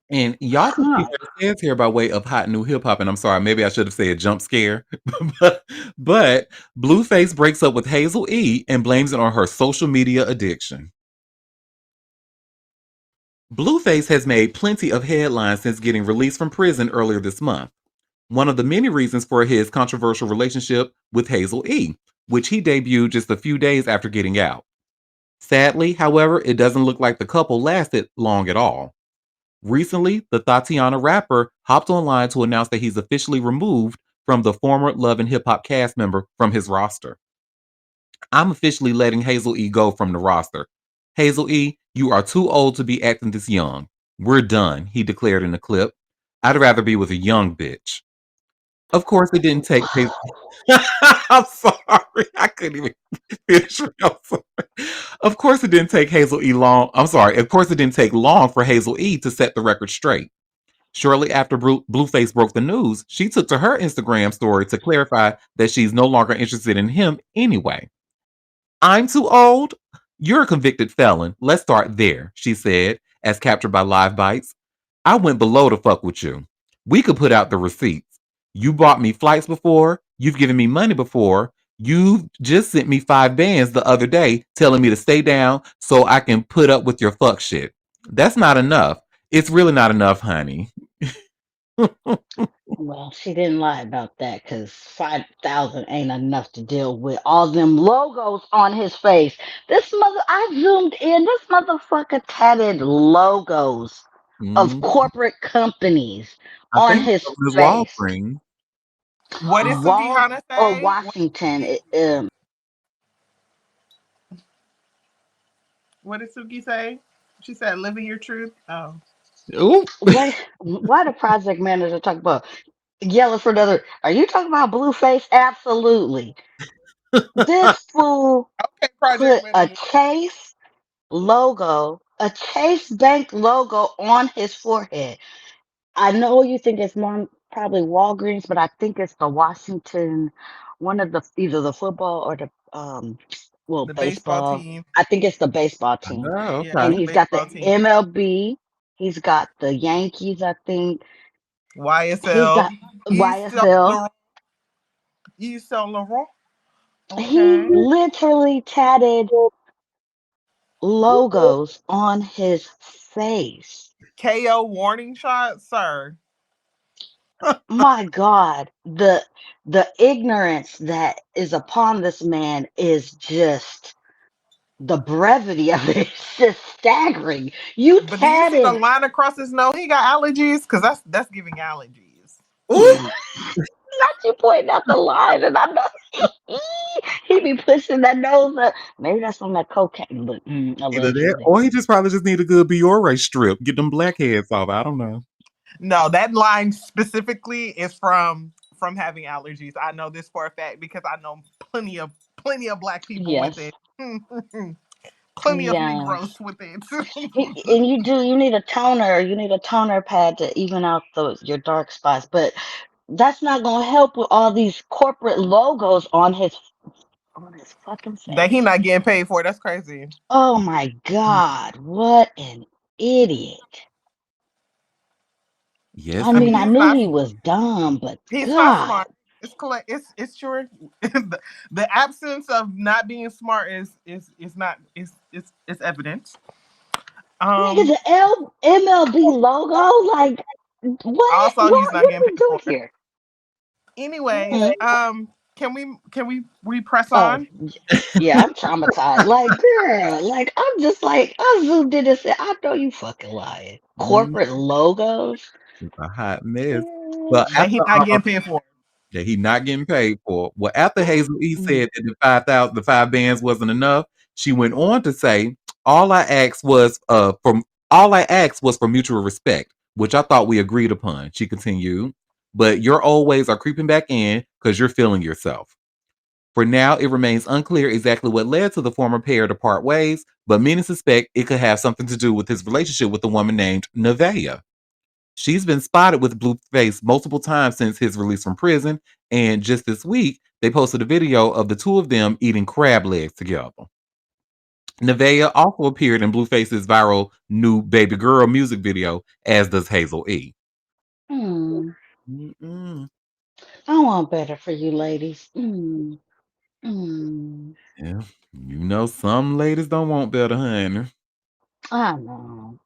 And y'all can see Huh. what it says here by way of hot new hip hop. And I'm sorry, maybe I should have said jump scare. but Blueface breaks up with Hazel E and blames it on her social media addiction. Blueface has made plenty of headlines since getting released from prison earlier this month. One of the many reasons for his controversial relationship with Hazel E, which he debuted just a few days after getting out. Sadly, however, it doesn't look like the couple lasted long at all. Recently, the Tatiana rapper hopped online to announce that he's officially removed from the former Love and Hip Hop cast member from his roster. I'm officially letting Hazel E go from the roster. Hazel E, you are too old to be acting this young. We're done, he declared in the clip. I'd rather be with a young bitch. Of course, it didn't take Hazel. I'm sorry. I couldn't even finish. Of course, it didn't take Hazel E long. I'm sorry. Of course, it didn't take long for Hazel E to set the record straight. Shortly after Blueface broke the news, she took to her Instagram story to clarify that she's no longer interested in him anyway. I'm too old? You're a convicted felon. Let's start there, she said, as captured by Live Bites. I went below to fuck with you. We could put out the receipts. You bought me flights before. You've given me money before. You just sent me 5 bands the other day telling me to stay down so I can put up with your fuck shit. That's not enough. It's really not enough, honey. Well, she didn't lie about that because 5,000 ain't enough to deal with all them logos on his face. I zoomed in. This motherfucker tatted logos of Mhm. corporate companies I on think his it was face. Walgreens. What did Suki Wall Hana or say? Washington. What did Suki say? She said, "Living your truth." Oh, Ooh. Why the project manager talk about yelling for another? Are you talking about Blueface? Absolutely. This fool okay, project put a manager. Chase Bank logo on his forehead. I know you think it's more probably Walgreens, but I think it's the Washington, one of the either the football or the The baseball baseball. team. I think it's the baseball team, Oh, Yeah, and okay. the he's got the baseball team. MLB. He's got the Yankees. I think he's YSL. got Yves Saint YSL. Laurent. Yves Saint Laurent. He Okay. literally tatted logos on his face. KO warning shot, sir. My God, the ignorance that is upon this man is just the brevity of it is just staggering. You But do you see the tatted. line across his nose? He got allergies because that's giving allergies. Ooh. Not you pointing out the line, and I know he be pushing that nose up. Maybe that's on that cocaine, but Either that allegedly. or he just probably just need a good Biore strip. Get them blackheads off. I don't know. No, that line specifically is from having allergies. I know this for a fact because I know plenty of black people with Yes, it. Plenty of yes. Negroes with it. And you need a toner. You need a toner pad to even out your dark spots, but that's not gonna help with all these corporate logos on his fucking That he face. not getting paid for. That's crazy. Oh my God, what an idiot. Yes, I I mean, mean, I knew he was dumb, but he's not God, smart. It's collect. It's true. The absence of not being smart is not is evident. nigga, Um. the MLB logo, like what? Also, he's What not are getting we paid doing for it. here? Anyways, Hmm? can we press Oh, on? yeah, I'm traumatized. Like, girl, like I'm just like I zoomed in and said, I know you fucking lying. Corporate logos. it's a hot mess. Mm, Well, That he not getting paid for. that he not getting paid for. Well, after Hazel E mm. said that the 5 bands wasn't enough, she went on to say, "All I asked was for mutual respect, which I thought we agreed upon." She continued, "But your old ways are creeping back in because you're feeling yourself." For now, it remains unclear exactly what led to the former pair to part ways, but many suspect it could have something to do with his relationship with a woman named Nevaeh. She's been spotted with Blueface multiple times since his release from prison, and just this week, they posted a video of the two of them eating crab legs together. Nevaeh also appeared in Blueface's viral new Baby Girl music video, as does Hazel E. Hmm. Mm-mm. I want better for you, ladies. Mm. Yeah, you know some ladies don't want better, honey. I know.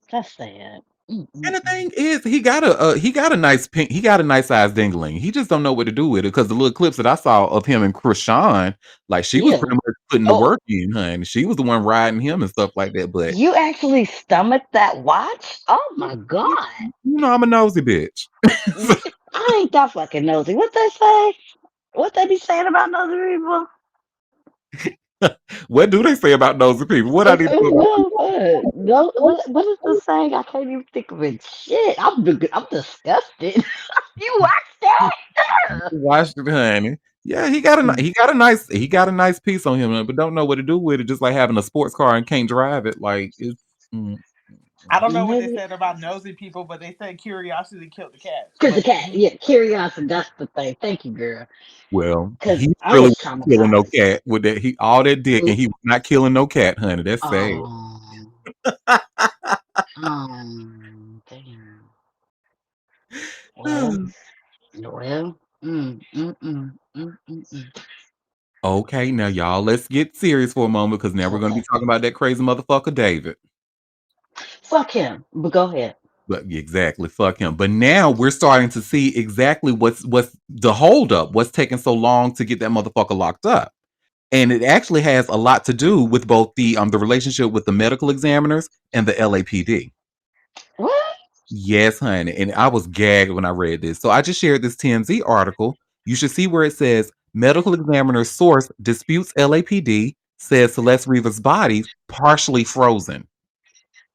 That's sad. And the Mm. thing is, he got a nice pink, he got a nice size dingling. He just don't know what to do with it because the little clips that I saw of him and Krishan, like she was Yeah. pretty much putting the Oh, work in, honey. She was the one riding him and stuff like that. But you actually stomached that watch? Oh my you God. know, I'm a nosy bitch. I ain't that fucking nosy. What they say? What they be saying about nosy people? What do they say about nosy people? What I need to do about Well, no, what is the saying? I can't even think of it. Shit, I'm disgusted. You watched that? watch it, honey. Yeah, Mm. he got a nice piece on him, but don't know what to do with it. Just like having a sports car and can't drive it. Like it's I don't know what they Maybe said about nosy people, but they said curiosity killed the cat. because the But cat. Yeah, curiosity. That's the thing. Thank you, girl. well, Because he I really was wasn't killing no traumatized. cat with that. He all that dick, and he was not killing no cat, honey. That's sad. Oh, damn. Well, well. Okay, now y'all, let's get serious for a moment because now we're going to Okay. be talking about that crazy motherfucker, David. Fuck him. But go ahead. But exactly, fuck him. But now we're starting to see exactly what's the holdup, what's taking so long to get that motherfucker locked up. And it actually has a lot to do with both the relationship with the medical examiners and the LAPD. What? Yes, honey. And I was gagged when I read this. So I just shared this TMZ article. You should see where it says medical examiner source disputes LAPD, says Celeste Rivas' body partially frozen.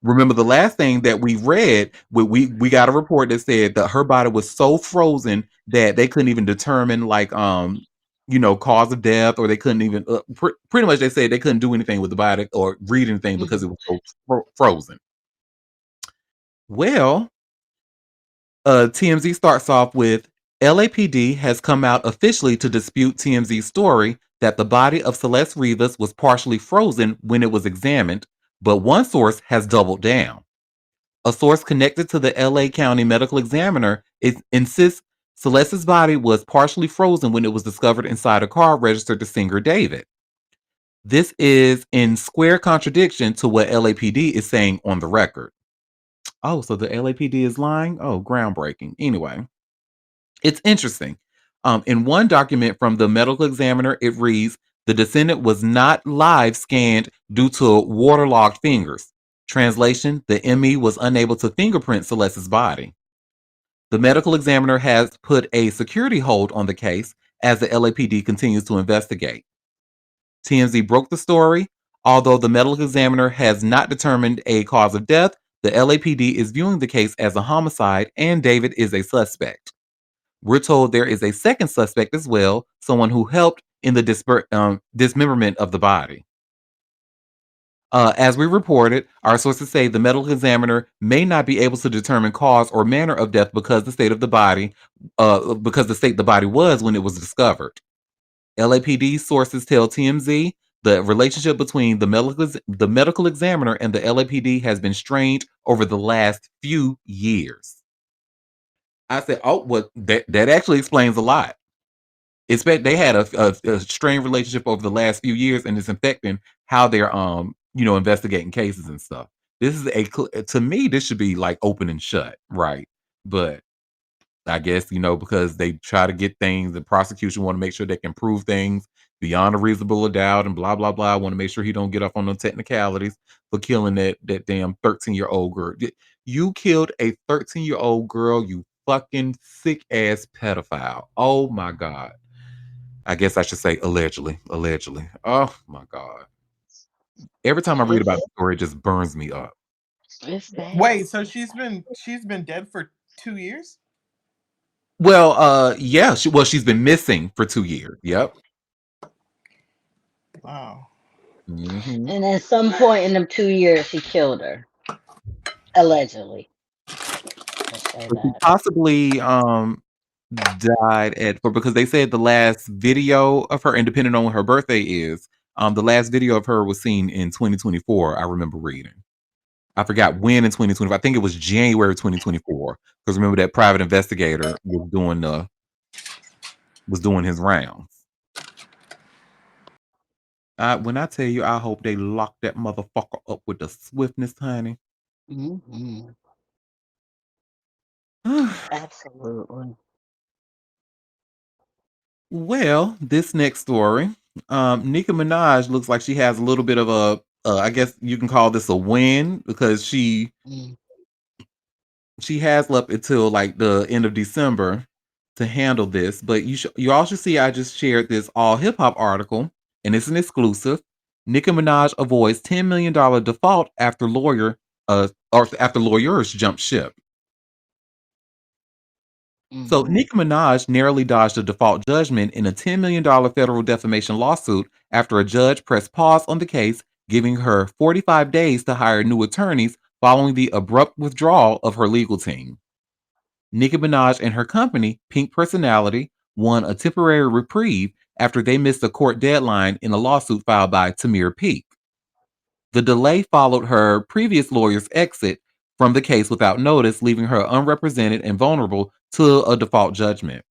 Remember the last thing that we read, we got a report that said that her body was so frozen that they couldn't even determine cause of death, or they couldn't even pretty much they said they couldn't do anything with the body or read anything because it Hmm. was so frozen. Well, TMZ starts off with LAPD has come out officially to dispute TMZ's story that the body of Celeste Rivas was partially frozen when it was examined, but one source has doubled down. A source connected to the LA County Medical Examiner insists Celeste's body was partially frozen when it was discovered inside a car registered to singer David. This is in square contradiction to what LAPD is saying on the record. Oh, so the LAPD is lying? Oh, groundbreaking. Anyway, it's interesting. In one document from the medical examiner, it reads the descendant was not live scanned due to waterlogged fingers. Translation: the ME was unable to fingerprint Celeste's body. The medical examiner has put a security hold on the case as the LAPD continues to investigate. TMZ broke the story. Although the medical examiner has not determined a cause of death, the LAPD is viewing the case as a homicide and David is a suspect. We're told there is a second suspect as well, someone who helped in the dismemberment of the body. As we reported, our sources say the medical examiner may not be able to determine cause or manner of death because the state the body was when it was discovered. LAPD sources tell TMZ the relationship between the medical examiner and the LAPD has been strained over the last few years. I said, oh, well, that actually explains a lot. They had a strained relationship over the last few years, and it's affecting how they're investigating cases and stuff. This is to me, this should be like open and shut, right? But I guess because they try to get things, the prosecution want to make sure they can prove things beyond a reasonable doubt, and blah blah blah. Want to make sure he don't get up on the technicalities for killing that damn 13-year-old girl. You killed a 13-year-old girl, you fucking sick ass pedophile. Oh my god. I guess I should say allegedly. Allegedly. Oh my god. Every time I read about It's the story, it just burns me up. it's bad. wait, so she's been dead for 2 years? Well, yeah, she's been missing for 2 years. Yep. Wow. Mhm. And at some point in them 2 years, he killed her. Allegedly. Let's say But she that. possibly, died at for because they said the last video of her, and depending on when her birthday is, the last video of her was seen in 2024, I remember reading. I forgot when in 2024. I think it was January 2024. Because remember that private investigator was doing his rounds. When I tell you, I hope they lock that motherfucker up with the swiftness, honey. Hmm. Absolutely. Well, this next story, Nicki Minaj looks like she has a little bit of I guess you can call this a win because Mm. she has up until like the end of December to handle this. But you also see I just shared this all hip hop article, and it's an exclusive. Nicki Minaj avoids $10 million default after after lawyers jump ship. So Hmm. Nicki Minaj narrowly dodged a default judgment in a $10 million federal defamation lawsuit after a judge pressed pause on the case, giving her 45 days to hire new attorneys following the abrupt withdrawal of her legal team. Nicki Minaj and her company, Pink Personality, won a temporary reprieve after they missed a court deadline in a lawsuit filed by Tamir Peak. The delay followed her previous lawyer's exit from the case without notice, leaving her unrepresented and vulnerable to a default judgment.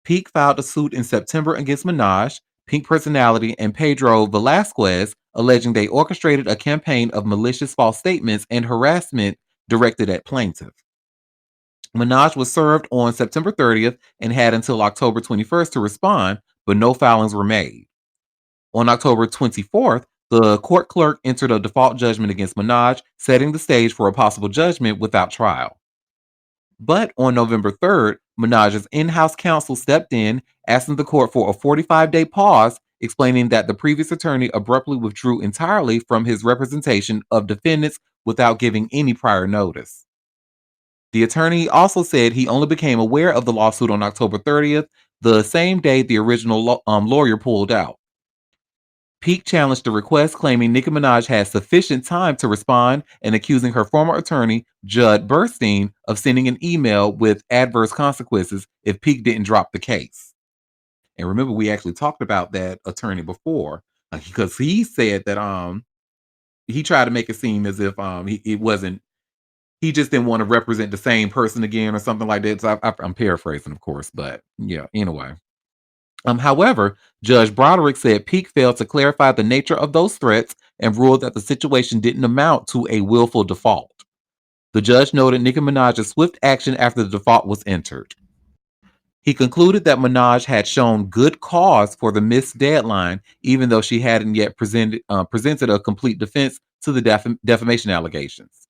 Peak filed a suit in September against Minaj, Pink Personality, and Pedro Velasquez, alleging they orchestrated a campaign of malicious false statements and harassment directed at plaintiff. Minaj was served on September 30th and had until October 21st to respond, but no filings were made. On October 24th, the court clerk entered a default judgment against Minaj, setting the stage for a possible judgment without trial. But on November 3rd, Minaj's in house counsel stepped in, asking the court for a 45-day pause, explaining that the previous attorney abruptly withdrew entirely from his representation of defendants without giving any prior notice. The attorney also said he only became aware of the lawsuit on October 30th, the same day the original lawyer pulled out. Peak challenged the request, claiming Nicki Minaj had sufficient time to respond and accusing her former attorney, Judd Burstein, of sending an email with adverse consequences if Peak didn't drop the case. And remember, we actually talked about that attorney before because he said that he tried to make it seem as if it wasn't he just didn't want to represent the same person again or something like that. So I'm paraphrasing, of course, but yeah. Anyway, however, Judge Broderick said Peak failed to clarify the nature of those threats and ruled that the situation didn't amount to a willful default. The judge noted Nicki Minaj's swift action after the default was entered. He concluded that Minaj had shown good cause for the missed deadline, even though she hadn't yet presented a complete defense to the defamation allegations.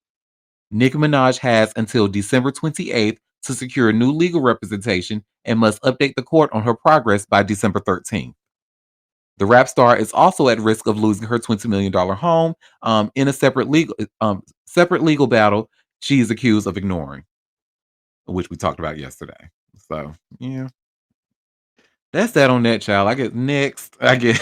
Nicki Minaj has until December 28th to secure new legal representation and must update the court on her progress by December 13th. The rap star is also at risk of losing her $20 million home in a separate legal battle she is accused of ignoring, which we talked about yesterday. So yeah, that's that on that, child. I get next. I get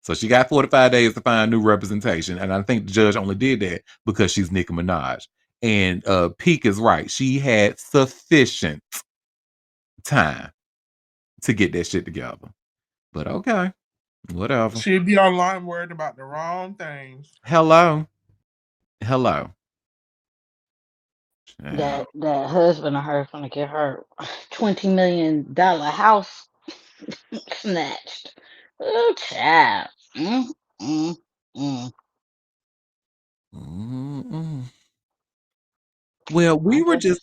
so she got 45 days to find new representation, and I think the judge only did that because she's Nicki Minaj. And Peak is right; she had sufficient time to get that shit together. But okay, whatever. She'd be online worried about the wrong things. Hello, hello. Child. That husband of hers gonna get her $20 million house snatched. Oh, child. Mm, mm, mm. Mm-mm. Well, we I were guess just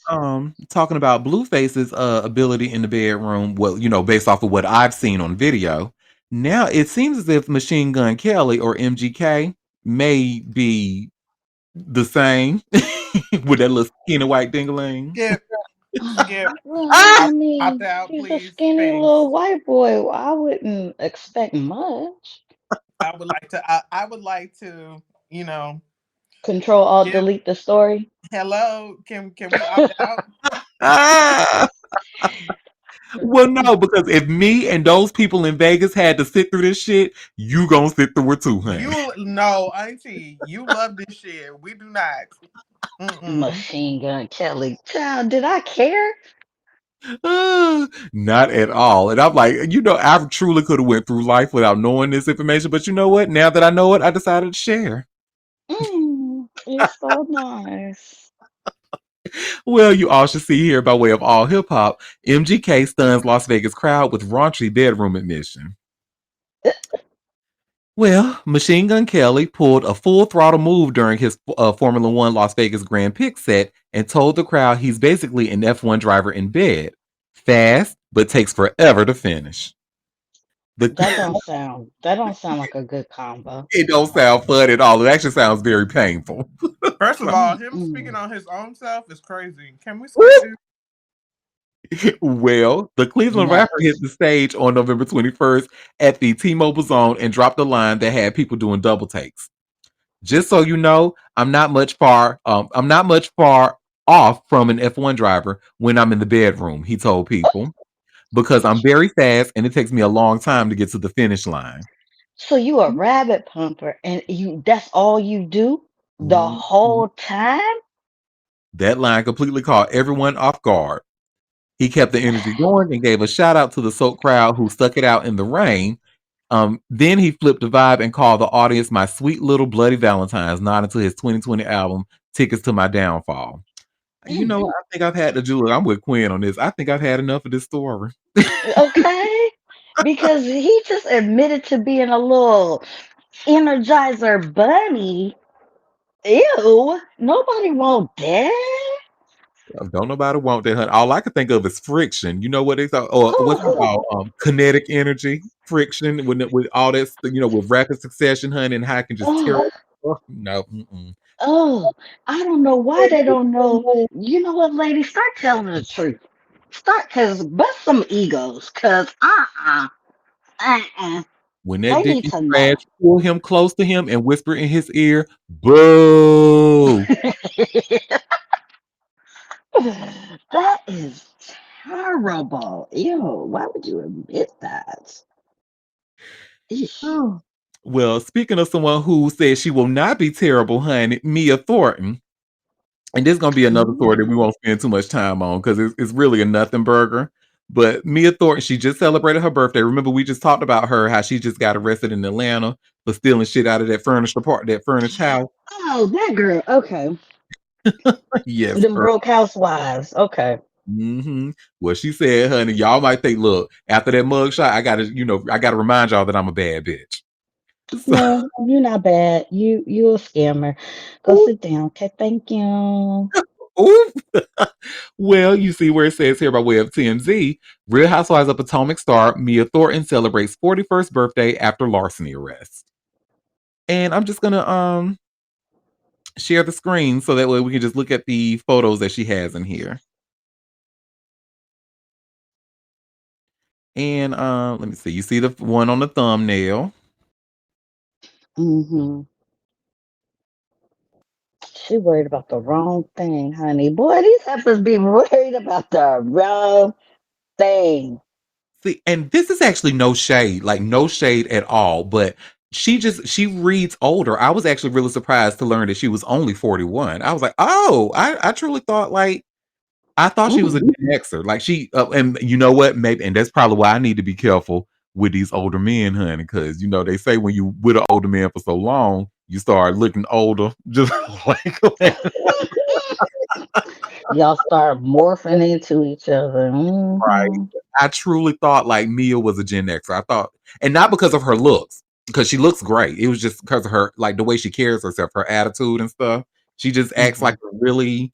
it's talking about Blueface's ability in the bedroom. Well, based off of what I've seen on video. Now it seems as if Machine Gun Kelly or MGK may be the same with that little skinny white dingaling. Skip, skip, well, I opt mean, out, he's a please. skinny Thanks. little white boy. I wouldn't expect much. I would like to, you know, Control Alt give Delete the story. hello. Can we opt out? Ah! Well, no, because if me and those people in Vegas had to sit through this shit, you gonna sit through it too, honey. You know, Auntie, you love this shit. We do not. Mm-mm. Machine Gun Kelly. Child, did I care? Not at all. And I'm like, I truly could have went through life without knowing this information. But you know what? Now that I know it, I decided to share. You're so nice. Well, you all should see here by way of all hip hop. MGK stuns Las Vegas crowd with raunchy bedroom admission. Well, Machine Gun Kelly pulled a full throttle move during his Formula One Las Vegas Grand Prix set and told the crowd he's basically an F1 driver in bed. Fast, but takes forever to finish. The, That don't sound like a good combo. it don't sound fun at all. It actually sounds very painful. First of all, him speaking Mm-mm. on his own self is crazy. Can we skip this? Well, the Cleveland rapper hit Nuts. the stage on November 21st at the T-Mobile Zone and dropped a line that had people doing double takes. Just so you know, I'm not much far off from an F1 driver when I'm in the bedroom, he told people, because I'm very fast and it takes me a long time to get to the finish line. So you a rabbit pumper and that's all you do the Mhm. whole time? That line completely caught everyone off guard. He kept the energy going and gave a shout out to the soaked crowd who stuck it out in the rain. Then he flipped the vibe and called the audience my sweet little bloody Valentines, nodding to his 2020 album, Tickets to My Downfall. You Mm. know, I think I've had to Julie. I'm with Quinn on this. I think I've had enough of this story. Okay. Because he just admitted to being a little energizer bunny. Ew. Nobody want that. Don't nobody want that, honey. All I can think of is friction. You know what they thought, or what's it Oh, called? Kinetic energy, friction, with all this, with rapid succession, honey, and how I can just tear. oh, No, mm-mm. oh. I don't know why they don't know. You know what, lady? Start telling the truth. Cause bust some egos. Cause uh. When that They dick need is to trash, know. pull him close to him and whisper in his ear, "Boo." That is terrible. Ew, why would you admit that? Eesh. Oh. Well, speaking of someone who says she will not be terrible, honey, Mia Thornton. And this is gonna be another story that we Ooh. won't spend too much time on because it's really a nothing burger. But Mia Thornton, she just celebrated her birthday. Remember, we just talked about her, how she just got arrested in Atlanta for stealing shit out of that furnished house. Oh, that girl. Okay. Yes, Them her. broke housewives. Okay. Hmm. Well, she said, honey, y'all might think, look, after that mugshot, I gotta remind y'all that I'm a bad bitch. So, No, you're not bad. You a scammer. Go ooh, sit down. Okay, thank you. ooh. Well, you see where it says here by way of TMZ, Real Housewives of Potomac star Mia Thornton celebrates 41st birthday after larceny arrest. And I'm just gonna share the screen so that way we can just look at the photos that she has in here. And let me see. You see the one on the thumbnail. Mm-hmm. She worried about the wrong thing, honey. Boy, these heifers be worried about the wrong thing. See, and this is actually no shade, like no shade at all, but she reads older. I was actually really surprised to learn that she was only 41. I was like, oh, I truly thought I thought she was a Mm. Gen Xer. Like and you know what? Maybe, and that's probably why I need to be careful with these older men, honey, because they say when you with an older man for so long, you start looking older, just like Y'all start morphing into each other. right. Hmm. I truly thought like Mia was a Gen Xer. I thought, and not because of her looks, because she looks great. It was just because of her, like the way she carries herself, her attitude and stuff. She just acts Hmm. like a really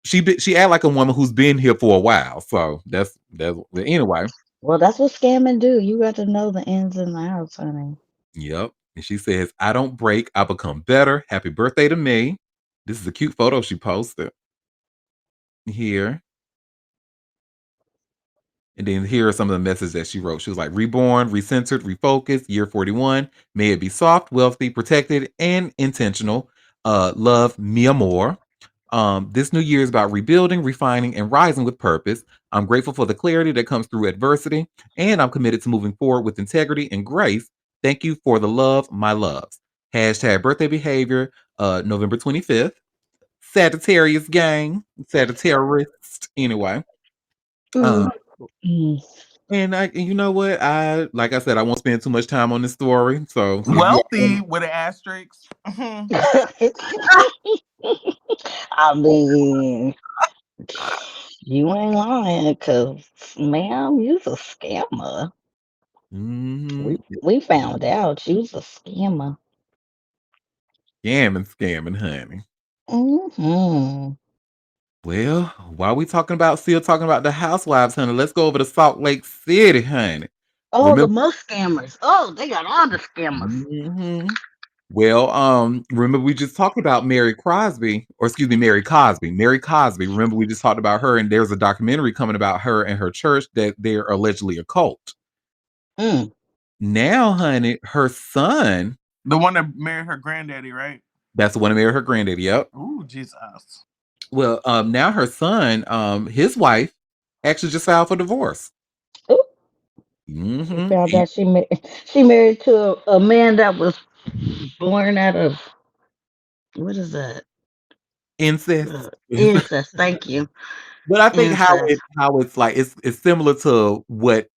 she act like a woman who's been here for a while. So that's anyway. Well, that's what scamming do. You got to know the ins and outs, honey. Yep. And she says, I don't break, I become better. Happy birthday to me. This is a cute photo she posted here. And then here are some of the messages that she wrote. She was like, reborn, recentered, refocused, year 41. May it be soft, wealthy, protected, and intentional. Love, mi amor. This new year is about rebuilding, refining, and rising with purpose. I'm grateful for the clarity that comes through adversity, and I'm committed to moving forward with integrity and grace. Thank you for the love, my loves. Hashtag birthday behavior, November 25th. Sagittarius gang, Sagittarius. Anyway, um, Mm, mm. and you know what? Like I said, I won't spend too much time on this story. So if you Wealthy with an asterisk. I mean, you ain't lying, cause ma'am, you's a scammer. mm-hmm, We found out you's a scammer. scamming, honey. Hmm. Well, while we still talking about the housewives, honey, let's go over to Salt Lake City, honey. Oh, the Remember? most scammers. Oh, they got all the scammers. Mhm. Well, remember we just talked about Mary Crosby, or excuse me, Mary Cosby. Mary Cosby. Remember we just talked about her, and there's a documentary coming about her and her church that they're allegedly a cult. Mm. Now, honey, her son, The one that married her granddaddy, right? that's the one that married her granddaddy. Yep. Ooh, Jesus. Well, now her son, his wife, actually just filed for divorce. Ooh, we Mm-hmm. found out she married to a man that was born out of what is that? Incest. Incest. Thank you. But I think Incest. how it's like it's similar to what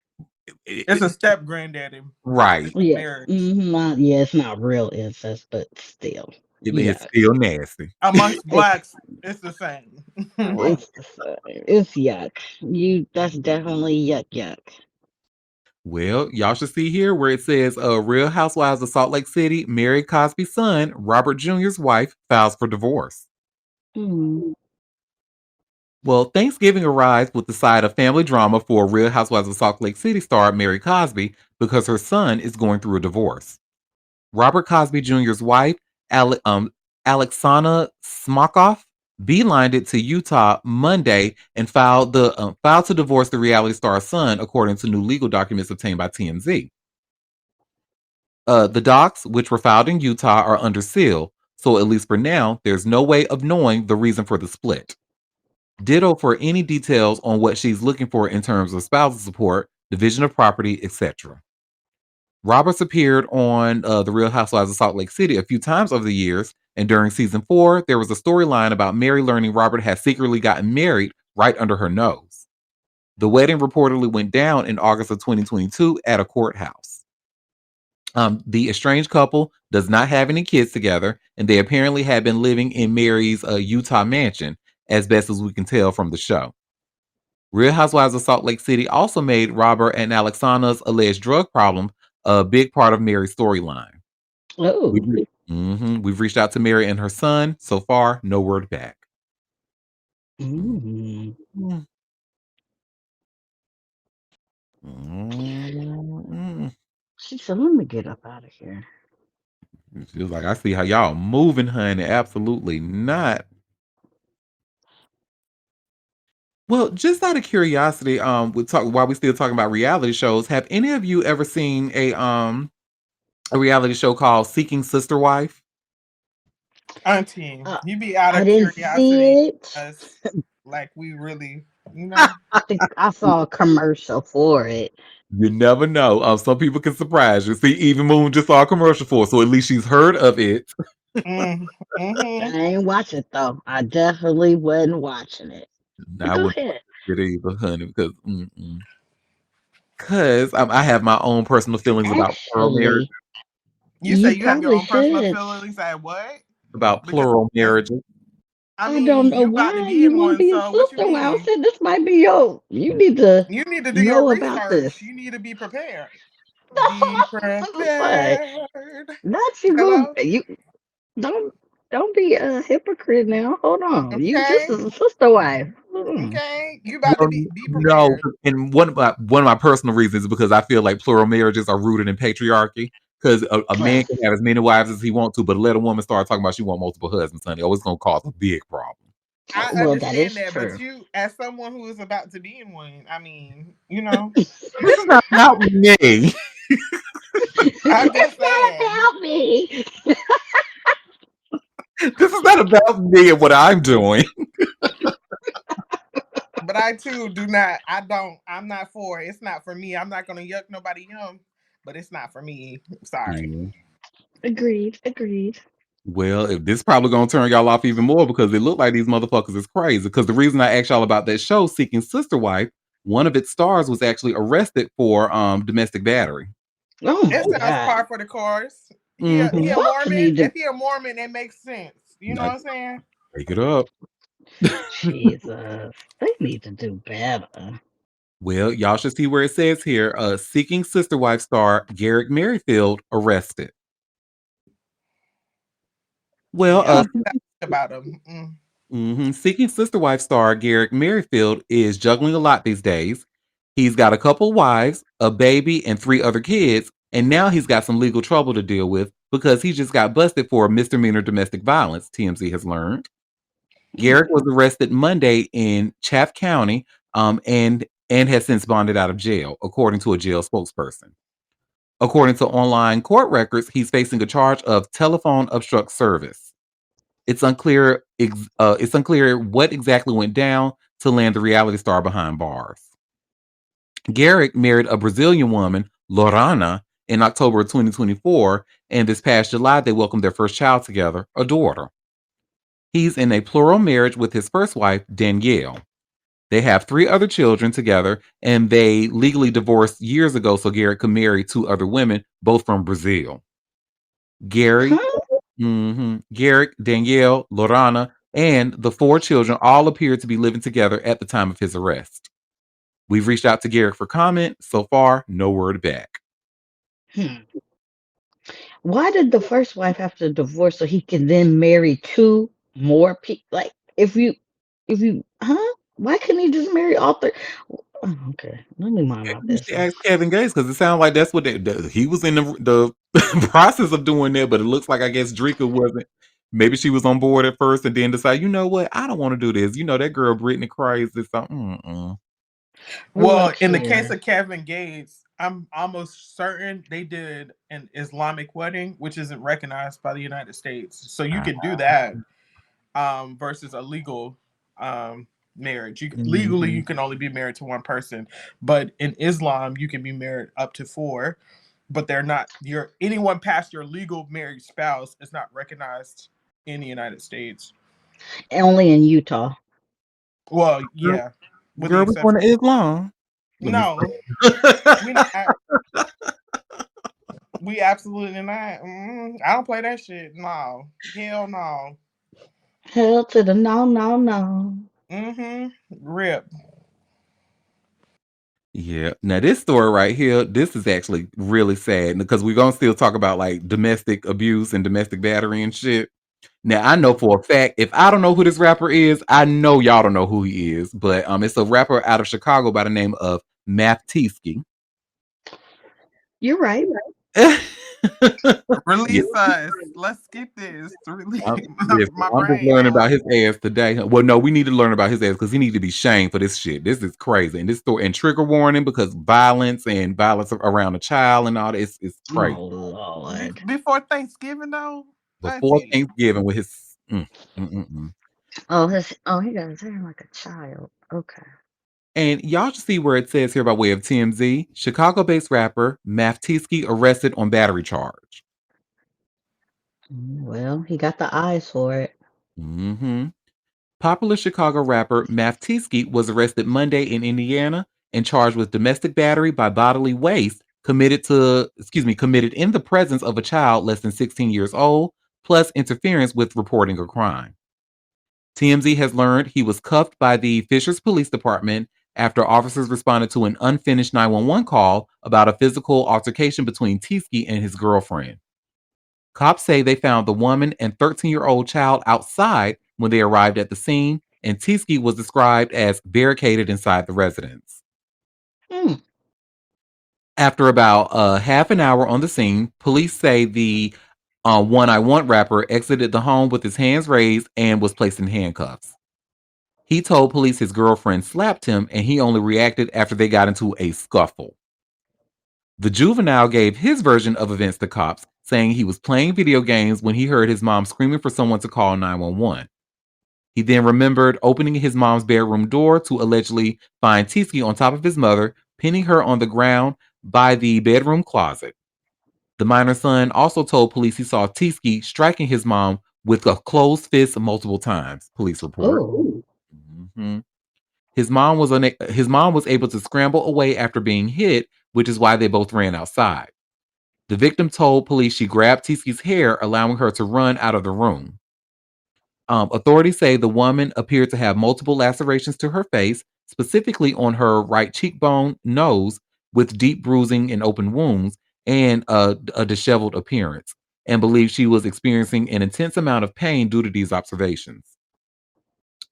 It's a step granddaddy. right. It's a Yeah. marriage. Yeah, it's not real incest, but still. It's Yuck. still nasty. Amongst It's blacks, it's the same. it's the same. It's yuck. That's definitely yuck yuck. Well, y'all should see here where it says Real Housewives of Salt Lake City, Mary Cosby's son, Robert Jr.'s wife, files for divorce. Hmm. Well, Thanksgiving arrives with the side of family drama for Real Housewives of Salt Lake City star Mary Cosby because her son is going through a divorce. Robert Cosby Jr.'s wife, Alexana Smokoff, beelined it to Utah Monday and filed to divorce the reality star's son, according to new legal documents obtained by TMZ. The docs, which were filed in Utah, are under seal, so at least for now, there's no way of knowing the reason for the split. Ditto for any details on what she's looking for in terms of spousal support, division of property, etc. Roberts appeared on The Real Housewives of Salt Lake City a few times over the years, and during season 4, there was a storyline about Mary learning Robert had secretly gotten married right under her nose. The wedding reportedly went down in August of 2022 at a courthouse. The estranged couple does not have any kids together, and they apparently had been living in Mary's Utah mansion, as best as we can tell from the show. Real Housewives of Salt Lake City also made Robert and Alexana's alleged drug problem a big part of Mary's storyline. Oh. We've reached out to Mary and her son. So far, no word back. Mm. Mm. Mm. She said, "Let me get up out of here." She was like, I see how y'all moving, honey. Absolutely not. Well, just out of curiosity, while we still talking about reality shows, have any of you ever seen a reality show called Seeking Sister Wife? Auntie, Uh, you be out I of didn't curiosity. see it. Us, like we really, you know. I think I saw a commercial for it. You never know. Some people can surprise you. See, even Moon just saw a commercial for it, so at least she's heard of it. Mm, I hmm ain't watch it though. I definitely wasn't watching it. But I go wouldn't ahead. watch it either, honey, because I have my own personal feelings about plural marriage. Actually, You say you you have your probably own personal should. feelings at what? About Because plural marriages. I I don't mean, know you about to why be you in want to one, be a so what you sister. Wow, I mean? said this might be your. You need to You need to do your know about this. research. You need to be prepared. That's what Be I was gonna say. prepared. Not you go. Hello? You don't be a hypocrite now. Hold on. You this Okay. is a sister wife. Okay. You about to Well, be no, prepared. and one of my personal reasons is because I feel like plural marriages are rooted in patriarchy. Because a man Well, can have as many wives as he wants to, but let a woman start talking about she want multiple husbands, honey, oh, it's gonna cause a big problem. I well, that understand is that, but true. you, as someone who is about to be in one, I mean, you know, This is not about me. I'm It's just not saying. about me. This is not about me and what I'm doing. But I too do not. I'm not for it. It's not for me. I'm not gonna yuck nobody yum. But it's not for me. Sorry. Yeah. Agreed. Agreed. Well, if this probably gonna turn y'all off even more because it looked like these motherfuckers is crazy. Because the reason I asked y'all about that show, Seeking Sister Wife, one of its stars was actually arrested for domestic battery. Oh It my sounds god. par for the course. He Mm-hmm. a Fuck Mormon. need to. If he a Mormon, it makes sense. You know what I'm saying? Take it up. Jesus. They need to do better. Well, y'all should see where it says here, Seeking Sister Wife star Garrick Merrifield arrested. Well, Yeah, I don't think that's about him. Seeking Sister Wife star Garrick Merrifield is juggling a lot these days. He's got a couple wives, a baby, and 3 other kids, and now he's got some legal trouble to deal with because he just got busted for misdemeanor domestic violence, TMZ has learned. Garrick was arrested Monday in Chaff County, and has since bonded out of jail, according to a jail spokesperson. According to online court records, he's facing a charge of telephone obstruct service. It's unclear what exactly went down to land the reality star behind bars. Garrick married a Brazilian woman, Lorana, in October of 2024, and this past July they welcomed their first child together, a daughter. He's in a plural marriage with his first wife, Danielle. They have 3 other children together, and they legally divorced years ago so Garrick could marry 2 other women, both from Brazil. Gary, Huh? Garrick, Danielle, Lorana, and the 4 children all appeared to be living together at the time of his arrest. We've reached out to Garrick for comment. So far, no word back. Hmm. Why did the first wife have to divorce so he can then marry two more people? Like, if you, huh? Why couldn't he just marry all three? Oh, okay, let me mind my You should business. ask Kevin Gates because it sounds like that's what he was in the process of doing that, but it looks like I guess Drika wasn't. Maybe she was on board at first and then decided, you know what, I don't want to do this. You know that girl Brittany crazy. So, Well, Look in the case here. of Kevin Gates, I'm almost certain they did an Islamic wedding, which isn't recognized by the United States. So you can do that versus a legal marriage. Legally, Mhm. you can only be married to one person, but in Islam, you can be married up to 4. But they're not anyone past your legal married spouse is not recognized in the United States. Only in Utah. Well, girl, yeah, with the girl, we going exception. to Islam. Let me No, we stop. not. We absolutely not. I don't play that shit. No, hell no. Hell to the no, no, no. Rip. Yeah. Now this story right here, this is actually really sad because we're gonna still talk about like domestic abuse and domestic battery and shit. Now I know for a fact, if I don't know who this rapper is, I know y'all don't know who he is. But it's a rapper out of Chicago by the name of Math Tieske. You're right. Yeah, Release us. Let's skip this. Release listen, my I'm just brain learning about hot. his ass today. Well, no, we need to learn about his ass because he needs to be shamed for this shit. This is crazy. And this story and trigger warning because violence around a child and all this is crazy. Oh Lord. Before Thanksgiving though, Before Auntie. Thanksgiving with his mm. Oh, he got his hair like a child. Okay. And y'all should see where it says here by way of TMZ, Chicago-based rapper Math Tieske arrested on battery charge. Well, he got the eyes for it. hmm Popular Chicago rapper Math Tieske was arrested Monday in Indiana and charged with domestic battery by bodily waste committed in the presence of a child less than 16 years old, plus interference with reporting a crime. TMZ has learned he was cuffed by the Fishers Police Department after officers responded to an unfinished 911 call about a physical altercation between Tieske and his girlfriend. Cops say they found the woman and 13-year-old child outside when they arrived at the scene, and Tieske was described as barricaded inside the residence. Hmm. After about half an hour on the scene, police say the One I Want rapper exited the home with his hands raised and was placed in handcuffs. He told police his girlfriend slapped him and he only reacted after they got into a scuffle. The juvenile gave his version of events to cops, saying he was playing video games when he heard his mom screaming for someone to call 911. He then remembered opening his mom's bedroom door to allegedly find Tiski on top of his mother, pinning her on the ground by the bedroom closet. The minor's son also told police he saw Tiski striking his mom with a closed fist multiple times, police report. Oh. Mhm. His mom was able to scramble away after being hit, which is why they both ran outside. The victim told police she grabbed Tiski's hair, allowing her to run out of the room. Authorities say the woman appeared to have multiple lacerations to her face, specifically on her right cheekbone, nose, with deep bruising and open wounds, and a disheveled appearance, and believed she was experiencing an intense amount of pain due to these observations.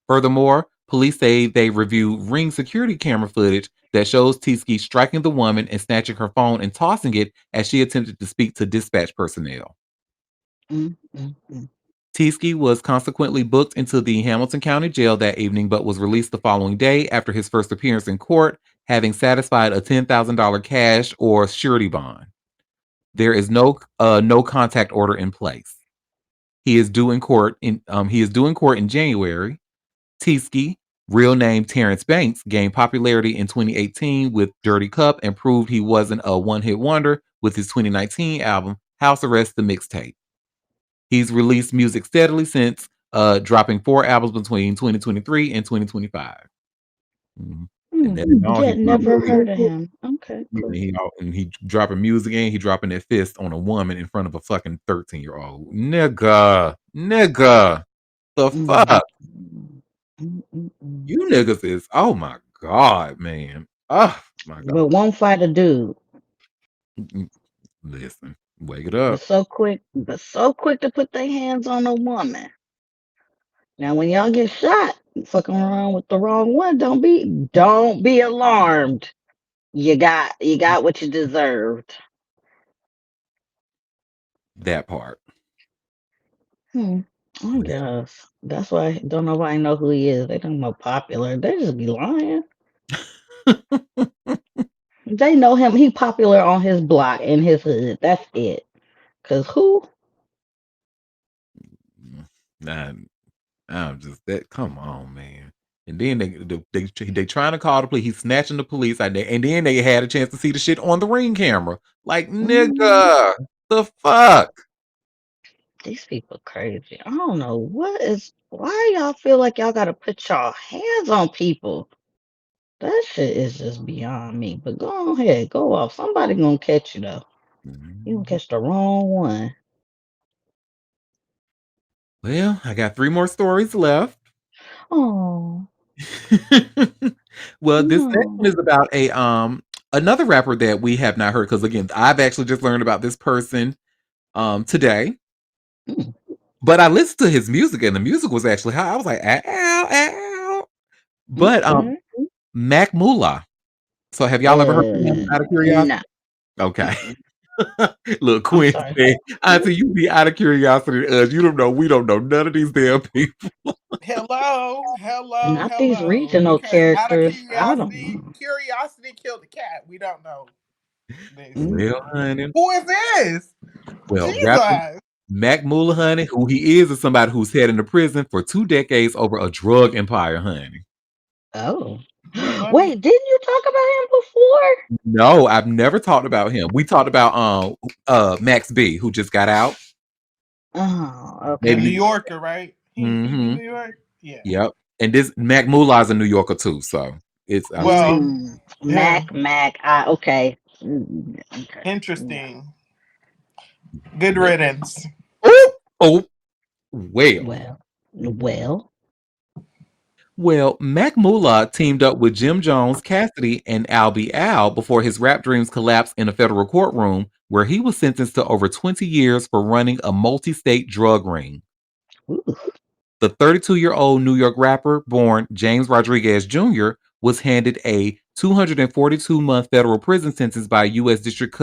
Furthermore, police say they reviewed ring security camera footage that shows Tiski striking the woman and snatching her phone and tossing it as she attempted to speak to dispatch personnel. Mm, mm, mm. Tiski was consequently booked into the Hamilton County Jail that evening, but was released the following day after his first appearance in court, having satisfied a $10,000 cash or surety bond. There is no contact order in place. He is due in court in January. Tiski, real name Terrence Banks, gained popularity in 2018 with Dirty Cup and proved he wasn't a one-hit wonder with his 2019 album House Arrest the Mixtape. He's released music steadily since, dropping 4 albums between 2023 and 2025. Mhm. And then all Yeah, he never heard of him. Okay, cool. he dropping music and he dropping that fist on a woman in front of a fucking 13-year-old. Nigga. The Mm, fuck? mm. You niggas is, oh my God, man. Oh my God. But won't fight a dude. Listen, wake it up. But so quick to put their hands on a woman. Now, when y'all get shot, fucking around with the wrong one, don't be alarmed. You got what you deserved. That part. I guess that's why don't nobody know who he is. They don't know popular. They just be lying. They know him. He popular on his block in his hood. That's it. Cause who? Nah, I'm just that. Come on, man. And then they trying to call the police. He's snatching the police out there, and then they had a chance to see the shit on the ring camera. Like nigga, the fuck. These people crazy. I don't know why y'all feel like y'all gotta put y'all hands on people. That shit is just beyond me. But go ahead, go off. Somebody gonna catch you though. You gonna catch the wrong one. Well, I got 3 more stories left. Oh Well, this next no. one is about a another rapper that we have not heard because again, I've actually just learned about this person today. Mm, But I listened to his music and the music was actually high. I was like, ow, ow. But okay. Mac Mullah. So have y'all ever heard of him out of No. curiosity? Okay. Look, I'm Quinn sorry. said, Auntie, you be out of curiosity to us. You don't know, we don't know none of these damn people. Hello. Not these regional Because out of characters. I don't curiosity, know. curiosity killed the cat. We don't know this. Well, honey. Who is this? Well, rapper Jesus. Mac Mullah, honey, who he is somebody who's heading to prison for 2 decades over a drug empire, honey. Oh. Let me. Wait, didn't you talk about him before? No, I've never talked about him. We talked about Max B, who just got out. Oh, The Maybe New okay. you. Yorker, right? He be Mm-hmm. New York? Yeah. Yep. And this Mac Mullah is a New Yorker too, so it's I was like, Well, yeah. Mac. Okay. Okay. Yeah. Interesting. Good riddance. oh, well. Well. Well, Mac Mullah teamed up with Jim Jones, Cassidy, and Albie Al before his rap dreams collapsed in a federal courtroom where he was sentenced to over 20 years for running a multi-state drug ring. Ooh. The 32-year-old New York rapper, born James Rodriguez Jr., was handed a 242-month federal prison sentence by U.S. District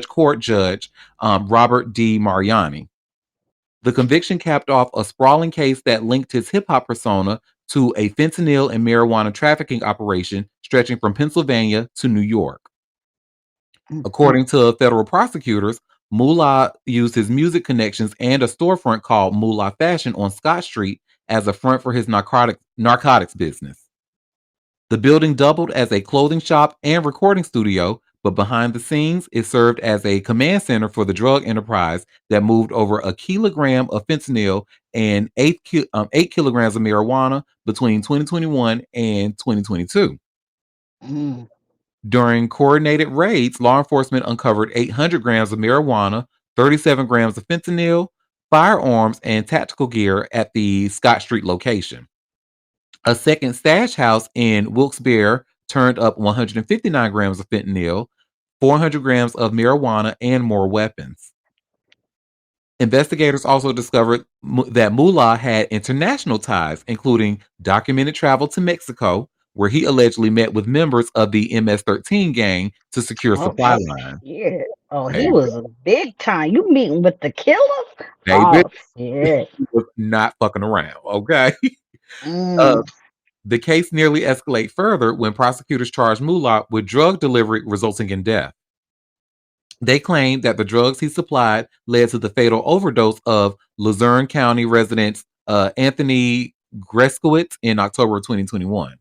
Court Judge Robert D. Mariani. The conviction capped off a sprawling case that linked his hip hop persona to a fentanyl and marijuana trafficking operation stretching from Pennsylvania to New York. According to federal prosecutors, Mullah used his music connections and a storefront called Mullah Fashion on Scott Street as a front for his narcotics business. The building doubled as a clothing shop and recording studio, but behind the scenes, it served as a command center for the drug enterprise that moved over a kilogram of fentanyl and 8 kilograms of marijuana between 2021 and 2022. Mm. During coordinated raids, law enforcement uncovered 800 grams of marijuana, 37 grams of fentanyl, firearms, and tactical gear at the Scott Street location. A second stash house in Wilkes-Barre turned up 159 grams of fentanyl, 400 grams of marijuana, and more weapons. Investigators also discovered that Mullah had international ties, including documented travel to Mexico, where he allegedly met with members of the MS-13 gang to secure Oh supply lines. shit. Oh, he Baby, was a big time. You meeting with the killers? baby, Oh shit. he was not fucking around, okay? Uh, Mm. the case nearly escalated further when prosecutors charged Mullah with drug delivery resulting in death. They claimed that the drugs he supplied led to the fatal overdose of Luzerne County resident Anthony Greskowitz in October of 2021.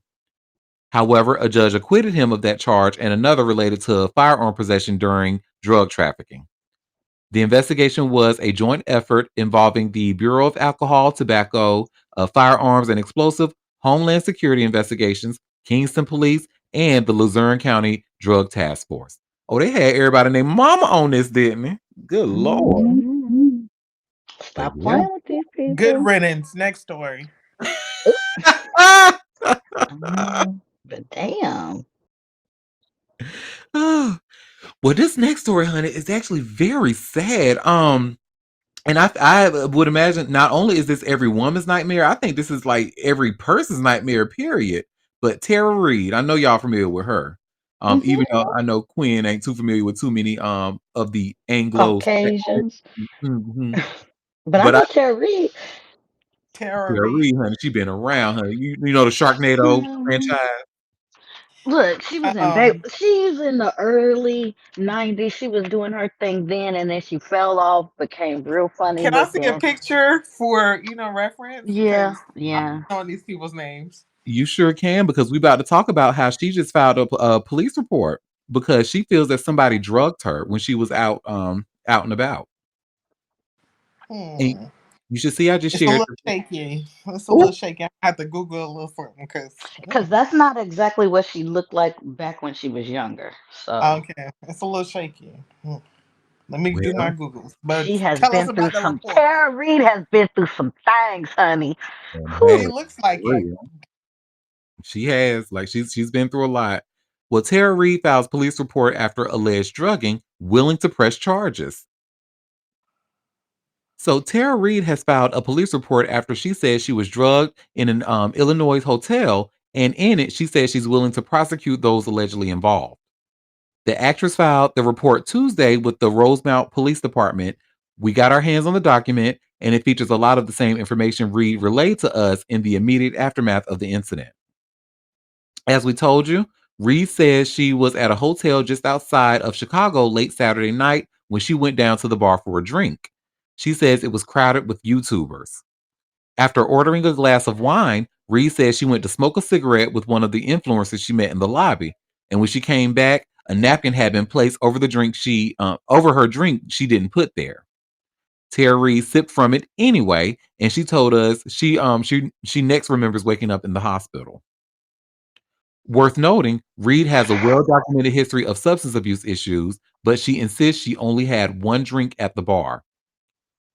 However, a judge acquitted him of that charge and another related to firearm possession during drug trafficking. The investigation was a joint effort involving the Bureau of Alcohol, Tobacco, Firearms and Explosive, Homeland Security Investigations, Kingston Police, and the Luzerne County Drug Task Force. Oh, they had everybody named Mama on this, didn't they? Good Lord. Mhm. But Stop yeah. playing with these Good people. riddance. Next story. But damn. Well, this next story, honey, is actually very sad. And I would imagine not only is this every woman's nightmare, I think this is like every person's nightmare, period. But Tara Reid, I know y'all familiar with her. Hmm. Even though I know Quinn ain't too familiar with too many of the Anglo. Caucasians. Mhm. But I But I know Tara Reid. Tara Tara Reid. Reid, honey, she been around, honey. You know the Sharknado Mhm. franchise. Look, she was in she's in the early 90s. She was doing her thing then, and then she fell off, became real funny Can I see a looking. picture for reference? Yeah, Because I'm yeah. knowing these people's names. You sure can, because we about to talk about how she just filed a police report because she feels that somebody drugged her when she was out and about. And Hmm. you should see I just It's a shared. little shaky. It's a Oh, little shaky. I have to Google a little something because Because that's not exactly what she looked like back when she was younger. So okay, it's a little shaky. Let me do my well, Googles. But she has tell us been through about the some. report. Tara Reid has been through some things, honey. and Whew. She hey, looks for like it. real. She has, like, she's been through a lot. Well, Tara Reid files police report after alleged drugging, willing to press charges. So Tara Reid has filed a police report after she says she was drugged in an Illinois hotel, and in it she says she's willing to prosecute those allegedly involved. The actress filed the report Tuesday with the Rosemount Police Department. We got our hands on the document, and it features a lot of the same information Reid relayed to us in the immediate aftermath of the incident. As we told you, Reid says she was at a hotel just outside of Chicago late Saturday night when she went down to the bar for a drink. She says it was crowded with YouTubers. After ordering a glass of wine, Reid says she went to smoke a cigarette with one of the influencers she met in the lobby. And when she came back, a napkin had been placed over the drink over her drink she didn't put there. Tara Reid sipped from it anyway, and she told us she next remembers waking up in the hospital. Worth noting, Reid has a well-documented history of substance abuse issues, but she insists she only had one drink at the bar.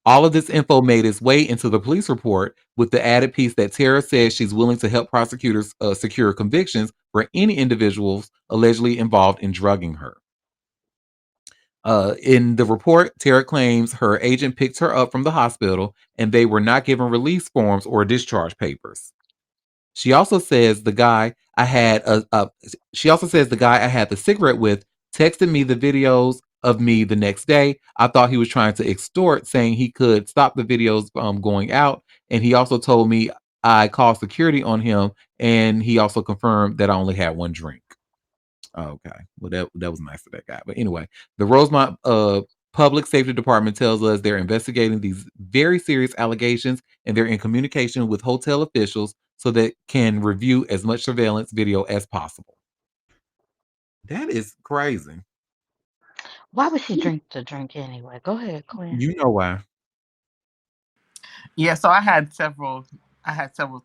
All of this info made its way into the police report with the added piece that Tara says she's willing to help prosecutors secure convictions for any individuals allegedly involved in drugging her. In the report, Tara claims her agent picked her up from the hospital and they were not given release forms or discharge papers. She also says the guy I had she also says the guy I had the cigarette with texted me the videos of me the next day. I thought he was trying to extort, saying he could stop the videos going out, and he also told me I called security on him, and he also confirmed that I only had one drink. Okay, well that was nice of that guy. But anyway, the Rosemont Public Safety Department tells us they're investigating these very serious allegations and they're in communication with hotel officials so that can review as much surveillance video as possible. That is crazy. Why would she drink the drink anyway? Go ahead, Quinn. You know why. Yeah, so I had several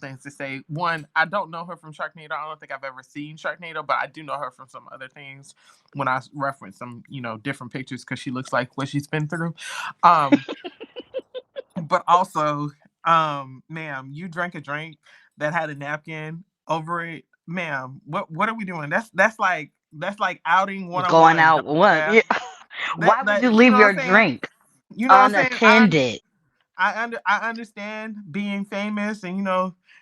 things to say. One, I don't know her from Sharknado. I don't think I've ever seen Sharknado, but I do know her from some other things when I reference some, different pictures because she looks like what she's been through. Um, but also, ma'am, you drank a drink that had a napkin over it. Ma'am, what are we doing? That's like outing Going 101. out Don't do one. that. Yeah. That Why would you that you leave know what your I'm saying? drink You know what I'm saying? unattended? I understand being famous and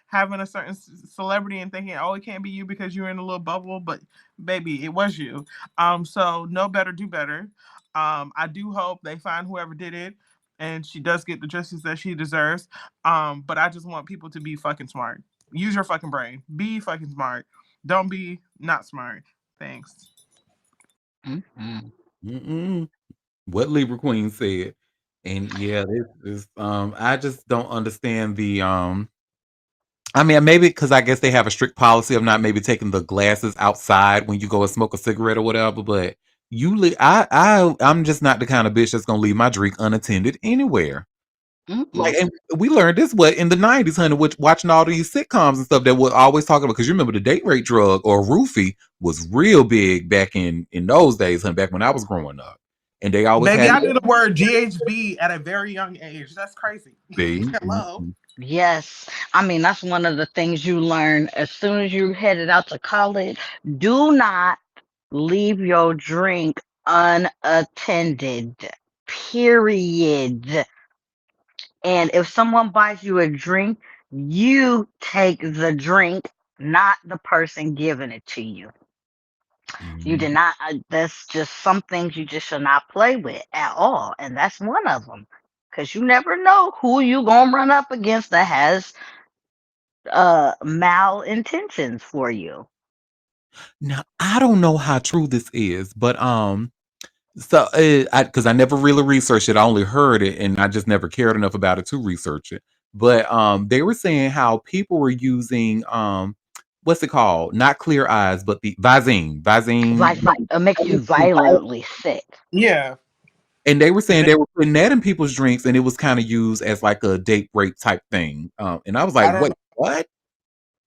having a certain celebrity and thinking, oh, it can't be you because you're in a little bubble, but baby, it was you. So know better, do better. I do hope they find whoever did it, and she does get the justice that she deserves. But I just want people to be fucking smart. Use your fucking brain. Be fucking smart. Don't be not smart. Thanks. Mm-mm. Mm-mm. What Libra Queen said. And yeah, this is I just don't understand the I mean, maybe because I guess they have a strict policy of not maybe taking the glasses outside when you go and smoke a cigarette or whatever. But I'm just not the kind of bitch that's gonna leave my drink unattended anywhere. Like, Mm-mm. and we learned this what in the '90s, honey, which watching all these sitcoms and stuff that we're always talking about. Because you remember the date rape drug or roofie was real big back in those days, honey, back when I was growing up, and they always Baby, had I knew the word GHB at a very young age. That's crazy. the Hello. Yes. I mean, that's one of the things you learn as soon as you headed out to college. Do not leave your drink unattended. Period. And if someone buys you a drink, you take the drink, not the person giving it to you. You did not, that's just some things you just should not play with at all. And that's one of them. Because you never know who you going to run up against that has malintentions for you. Now I don't know how true this is, but so because I never really researched it, I only heard it, and I just never cared enough about it to research it. But they were saying how people were using what's it called? Not Clear Eyes, but the Visine, Like, it makes you violently sick. Yeah. and they were saying They- they were putting that in people's drinks, and it was kind of used as like a date rape type thing. And I was like, I don't wait, know. what?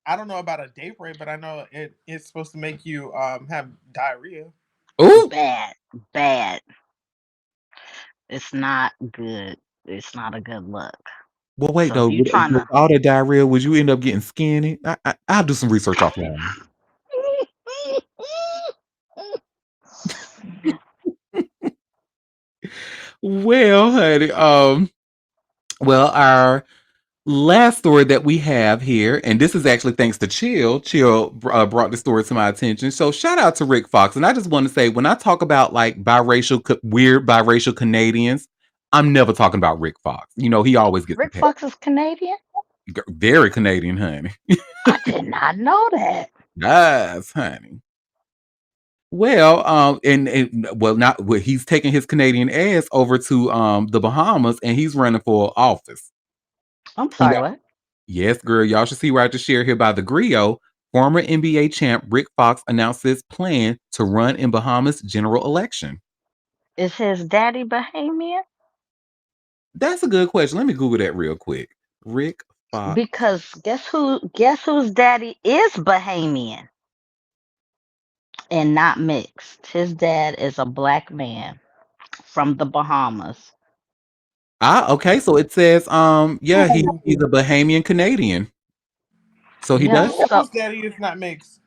I don't know about a date rape, but I know it's supposed to make you have diarrhea. Oh, Bad, bad. It's not good. It's not a good look. well, wait So if though. you trying With to, all that diarrhea, would you end up getting skinny? I'll do some research offline. Well, honey, well, our last story that we have here, and this is actually thanks to Chill. Chill brought the story to my attention. So shout out to Rick Fox. And I just want to say, when I talk about like weird biracial Canadians, I'm never talking about Rick Fox. You know, he always gets a Rick pass. Fox is Canadian? Very Canadian, honey. I did not know that. Yes, honey. Well, and well, not well, he's taking his Canadian ass over to the Bahamas, and he's running for office. I'm And sorry, what? yes, girl, y'all should see right to share here by the Griot. Former NBA champ Rick Fox announced his plan to run in Bahamas general election. Is his daddy Bahamian? That's a good question. Let me Google that real quick. Rick Fox. Because guess whose daddy is Bahamian and not mixed. His dad is a black man from the Bahamas. Ah, okay. So it says, yeah, Ooh. he's a Bahamian Canadian. So he Yeah, does. so Whose daddy is not mixed?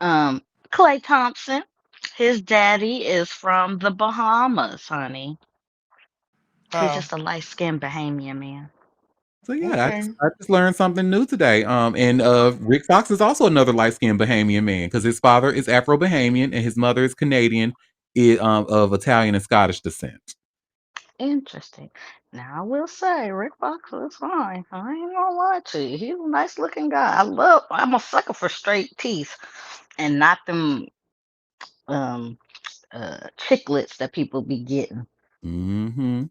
um Clay Thompson, his daddy is from the Bahamas, honey. He's Oh, just a light-skinned Bahamian man. So yeah, okay. I just learned something new today. And Rick Fox is also another light skinned Bahamian man because his father is Afro Bahamian and his mother is Canadian, of Italian and Scottish descent. Interesting. Now I will say Rick Fox is fine. I ain't gonna lie to you. He's a nice looking guy. I'm a sucker for straight teeth and not them um chiclets that people be getting. Mhm.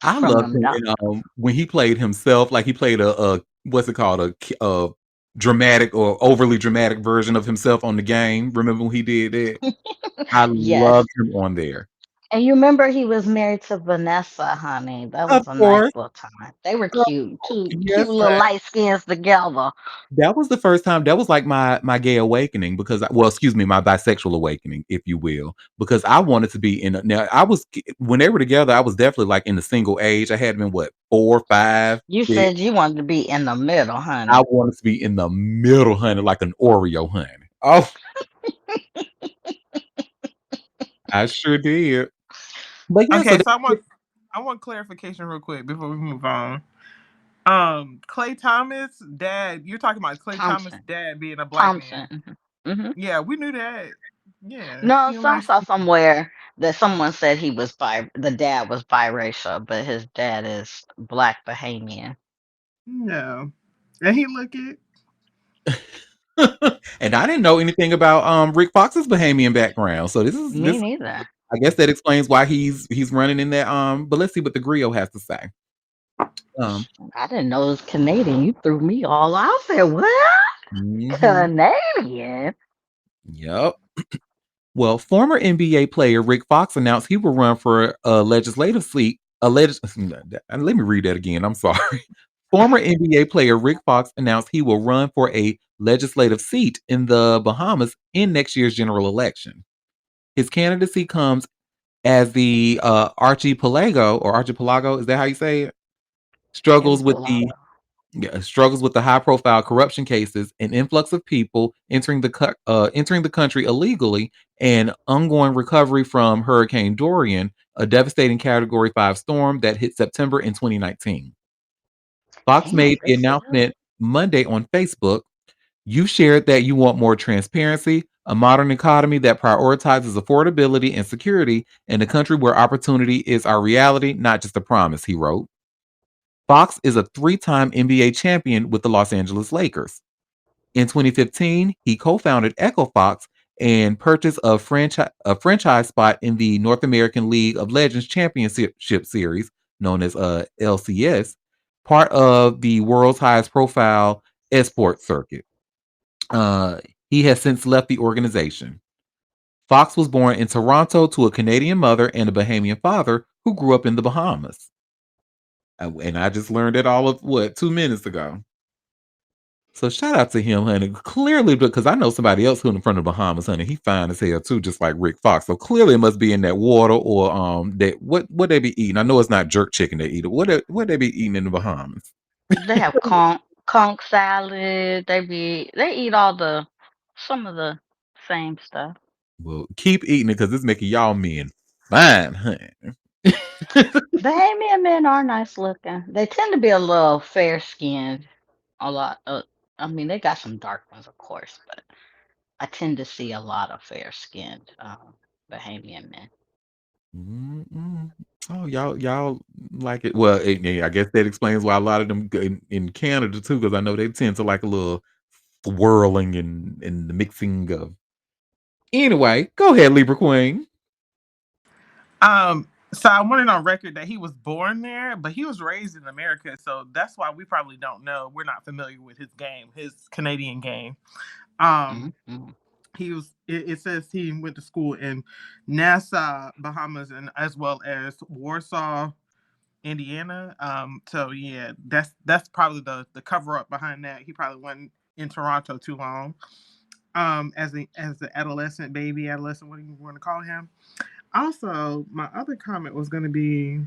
I from loved them. him No, in, when he played himself, like, he played a what's it called? A dramatic or overly dramatic version of himself on the game. Remember when he did that? I yes. loved him on there. And you remember he was married to Vanessa, honey. That Of was a nice course. little time. They were Girl, cute, two cute yes, little honey. light skins together. That was the first time that was like my gay awakening because well, excuse me, my bisexual awakening, if you will, because I wanted to be in now I was when they were together, I was definitely like in the single age. I had been what, 4, 5, You 6. said you wanted to be in the middle, I honey. wanted to be in the middle, honey, like an Oreo, honey. Oh, I sure did. But yeah, so Okay, that so I want clarification real quick before we move on. Clay Thomas, dad, you're talking about Clay Thomas' Thompson. dad being a black man. Thompson. Hmm. Yeah, we knew that. Yeah, No, he a so I light saw skin. somewhere that someone said he was the dad was biracial, but his dad is black Bahamian. Yeah, and he look it. and I didn't know anything about Rick Fox's Bahamian background. So this is Me this neither. I guess that explains why he's running in that but let's see what the griot has to say. Um I didn't know it was Canadian. You threw me all out. I said, what? mhm. Canadian? Yep. Well, former NBA player Rick Fox announced he will run for a legislative seat. Let me read that again. I'm sorry. Former NBA player Rick Fox announced he will run for a legislative seat in the Bahamas in next year's general election. His candidacy comes as the archipelago, is that how you say it? Struggles with the Archipelago. struggles with the high-profile corruption cases, an influx of people entering the country illegally, and ongoing recovery from Hurricane Dorian, a devastating Category 5 storm that hit September in 2019. Fox Damn, made the this is announcement Monday on Facebook. You shared that you want more transparency, a modern economy that prioritizes affordability and security, and a country where opportunity is our reality, not just a promise, he wrote. Fox is a 3-time NBA champion with the Los Angeles Lakers. In 2015, he co-founded Echo Fox and purchased a franchise spot in the North American League of Legends Championship Series, known as LCS, part of the world's highest profile esport circuit. Uh, he has since left the organization. Fox was born in Toronto to a Canadian mother and a Bahamian father who grew up in the Bahamas. And I just learned it all of what 2 minutes ago. So shout out to him, honey. Clearly, because I know somebody else who in front of the Bahamas, honey. He fine as hell too, just like Rick Fox. So clearly, it must be in that water or that what they be eating. I know it's not jerk chicken they eat. What they be eating in the Bahamas? they have conch salad. They eat all the some of the same stuff. Well, keep eating it because it's making y'all men fine, honey. Bahamian men are nice looking. They tend to be a little fair skinned. A lot. I mean, they got some dark ones, of course, but I tend to see a lot of fair skinned Bahamian men. Mm-mm. Oh, y'all like it? Well, yeah, I guess that explains why a lot of them go in Canada too, because I know they tend to like a little swirling and the mixing of. Anyway, go ahead, Libra Queen. So I wanted on record that he was born there, but he was raised in America, so that's why we probably don't know. We're not familiar with his game, his Canadian game. Um, Mm-hmm. it says he went to school in Nassau, Bahamas, and as well as Warsaw, Indiana. So yeah, that's probably the cover up behind that. He probably wasn't in Toronto too long. As the adolescent, what do you want to call him? Also, my other comment was going to be,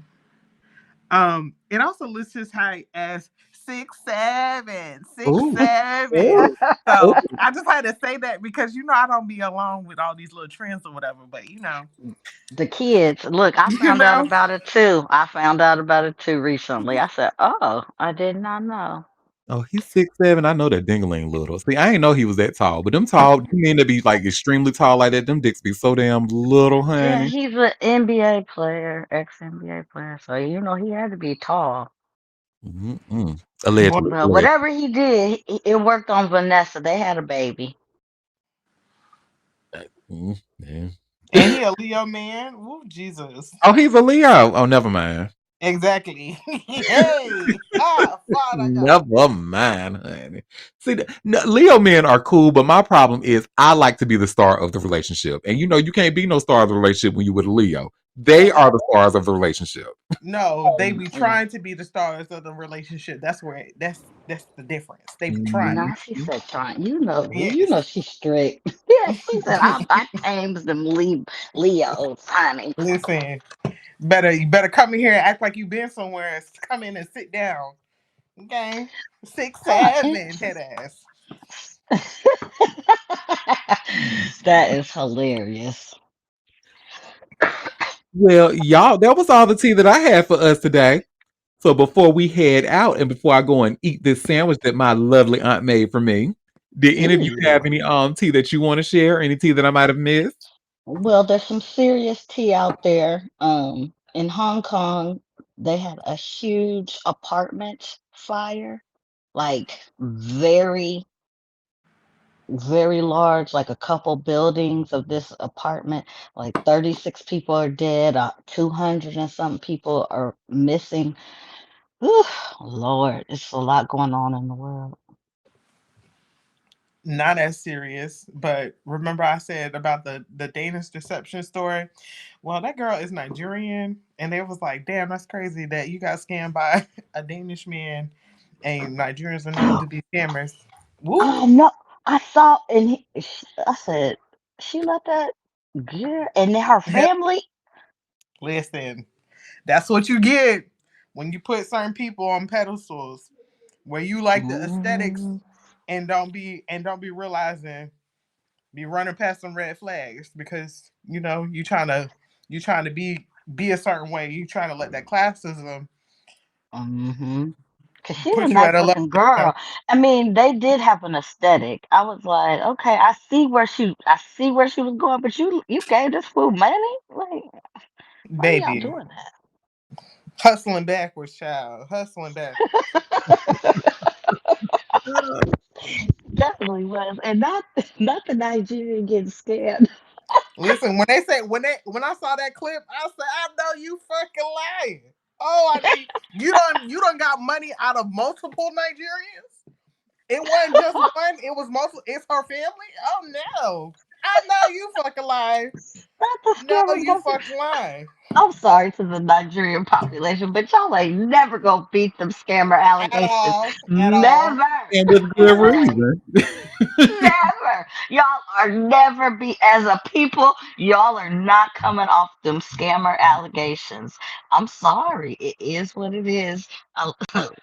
it also lists his height as 6'7", six Oh, seven. oh, oh. So I just had to say that because I don't be along with all these little trends or whatever, but The kids, look, I you found out know. about it too. I found out about it too recently. I said, "Oh, I did not know." Oh, he's 6'7". I know that dingling little. See, I didn't know he was that tall, but them tall, them men that be like extremely tall like that, them dicks be so damn little, Yeah, honey. he's an NBA player, ex NBA player, so he had to be tall. Mm-mm. Allegedly, Well, allegedly. whatever he did, it worked on Vanessa. They had a baby. Yeah. And he a Leo man. Woo, Jesus. Oh, he's a Leo. Oh, never mind. Exactly. Hey, Father God. Never mind, honey. See, Leo men are cool, but my problem is I like to be the star of the relationship, and you can't be no star of the relationship when you with a Leo. They Uh, are the stars of the relationship. no, they be Mm-mm. trying to be the stars of the relationship. That's where that's the difference. They be trying. Now she Mhm. said trying. You know Yes. she's strict. Yeah, she said I tames them Leos, honey. Listen, you better come in here and act like you been somewhere. Come in and sit down. Okay. Six, And seven, head ass. that is hilarious. Well, y'all, that was all the tea that I had for us today. So before we head out and before I go and eat this sandwich that my lovely aunt made for me, did any of you Ooh. have any tea that you want to share? Any tea that I might have missed? Well, there's some serious tea out there. In Hong Kong, they had a huge apartment fire, like very, very large, like a couple buildings of this apartment. Like 36 people are dead, 200 and something people are missing. Whew, Lord, it's a lot going on in the world. Not as serious, but remember I said about the Danish deception story? Well, that girl is Nigerian, and they was like, "Damn, that's crazy that you got scammed by a Danish man, and Nigerians are known to be scammers." Whoop. Oh no, I saw, and I said, she let that girl and then her Hell, family. listen, that's what you get when you put certain people on pedestals, where you like the aesthetics Mm, and don't be realizing, be running past some red flags because you trying to be a certain way. You trying to let that classism mm-hmm. Cause she's a put you at nice a level. looking No, girl. I mean, they did have an aesthetic. I was like, okay, I see where she was going, but you gave this fool money? Like, why y'all baby, doing hustling backwards, child, hustling backwards. that? Definitely was, and not the Nigerian getting scared. Listen, when I saw that clip, I said, I know you fucking lying. Oh, I know you don't got money out of multiple Nigerians. It wasn't just one. It was multiple. It's her family. Oh no, I know you fucking lying. Not the No, scammers you gonna. fucking lying. I'm sorry to the Nigerian population, but y'all ain't never gonna beat them scammer At allegations. all, at all. Never, And with good ever. reason. Never. Y'all are never be as a people, y'all are not coming off them scammer allegations. I'm sorry. It is what it is. I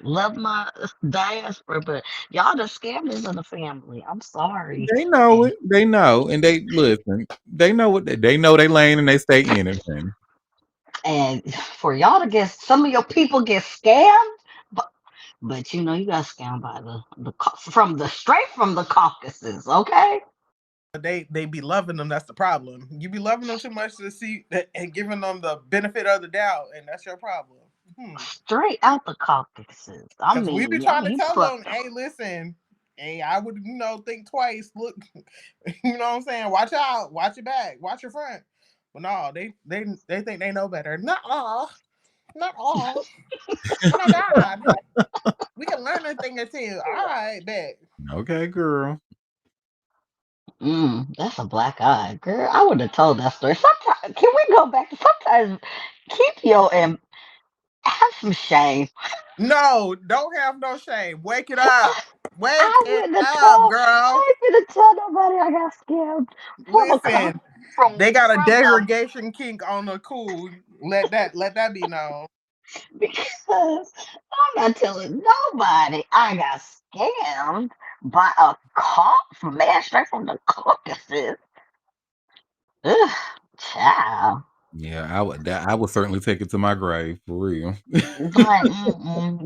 love my diaspora, but y'all the scammers of the family. I'm sorry. They know And it. They know, and they listen. They know what they know. They lane and they stay in it. And and for y'all to get some of your people get scammed, but you got scammed by from the straight from the Caucasus, okay? They be loving them. That's the problem. You be loving them too much to see that and giving them the benefit of the doubt, and that's your problem. Hmm. Straight out the Caucasus. I Because we be mean, y'all trying to ain't tell them, fucked. hey, listen, hey, I would, think twice. Look, you know what I'm saying? Watch out, watch your back, watch your front. But no, they think they know better. Not all, not all. Oh my God, we can learn a thing or two. All right, bet. okay, girl. That's a black eye, girl. I would have told that story. Sometimes, can we go back to sometimes keep your and have some shame. No, don't have no shame. Wake it up. Wake I it wouldn't have up, told. girl. I ain't gonna tell nobody I got scammed from a Listen, from they got a from the degradation kink on the cool. Let that be known. because I'm not telling nobody I got scammed by a man straight from the Caucasus. Ugh, child. Yeah, I would certainly take it to my grave for real. Like,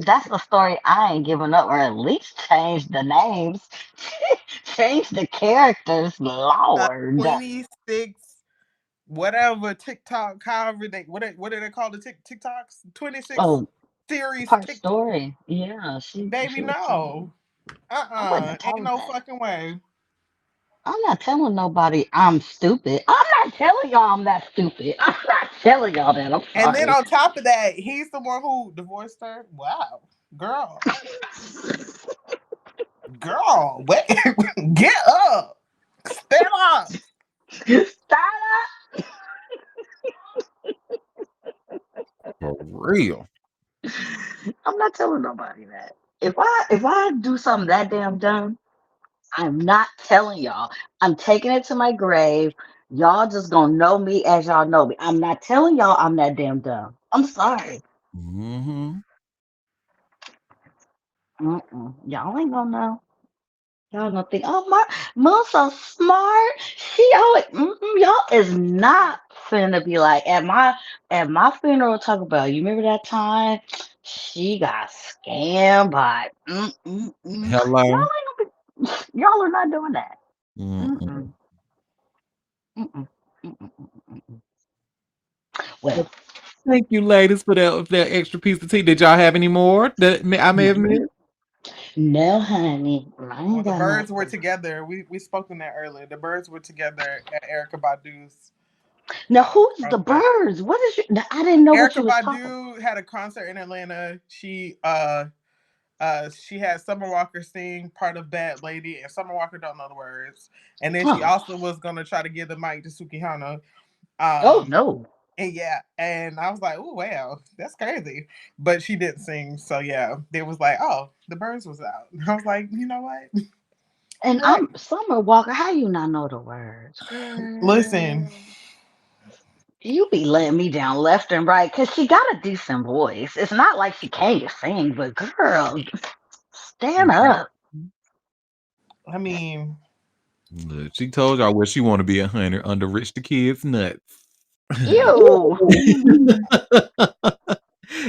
that's the story I ain't giving up, or at least change the names, change the characters. Uh, Lord, 26, whatever TikTok, however what do they call the TikToks? 26 oh, series part TikTok. story. Yeah, she Baby, was telling me. no. I wouldn't have Ain't told no that. fucking way. I'm not telling nobody I'm stupid. I'm not telling y'all I'm that stupid. I'm not telling y'all that. I'm And then sorry. on top of that, he's the one who divorced her. Wow, girl, girl, wait, get up, stand up. Stop. For real. I'm not telling nobody that. If I do something that damn dumb, I'm not telling y'all. I'm taking it to my grave. Y'all just gonna know me as y'all know me. I'm not telling y'all I'm that damn dumb. I'm sorry. Mm-hmm. Y'all ain't gonna know. Y'all gonna think, oh, Mom's so smart. She always, y'all is not finna be like at my funeral. Talk about you. Remember that time she got scammed by. Hello. Y'all are not doing that. Mm-mm. Mm-mm, mm-mm, mm-mm, mm-mm. Well, Thank you, ladies, for that extra piece of tea. Did y'all have any more that I may have no, missed? no, honey, I Well, ain't the got birds were nothing. together. We spoke on that earlier. The birds were together at Erica Badu's Now, who's the concert. birds? What is your? Now, I didn't know what Erica you was talking. Badu had a concert in Atlanta. She had Summer Walker sing part of Bad Lady, and Summer Walker don't know the words. And then she Oh, also was gonna try to give the mic to Sukihana. oh Um, no. and yeah, and I was like, oh wow, that's crazy. But she didn't sing, so yeah, they was like, oh, the birds was out. And I was like, you know what? And You're right. I'm Summer Walker. How you not know the words, Listen, girl? You be letting me down left and right because she got a decent voice. It's not like she can't sing, but girl, stand up. I mean, Look, she told y'all where she want to be 100 under Rich the Kid's nuts. Ew.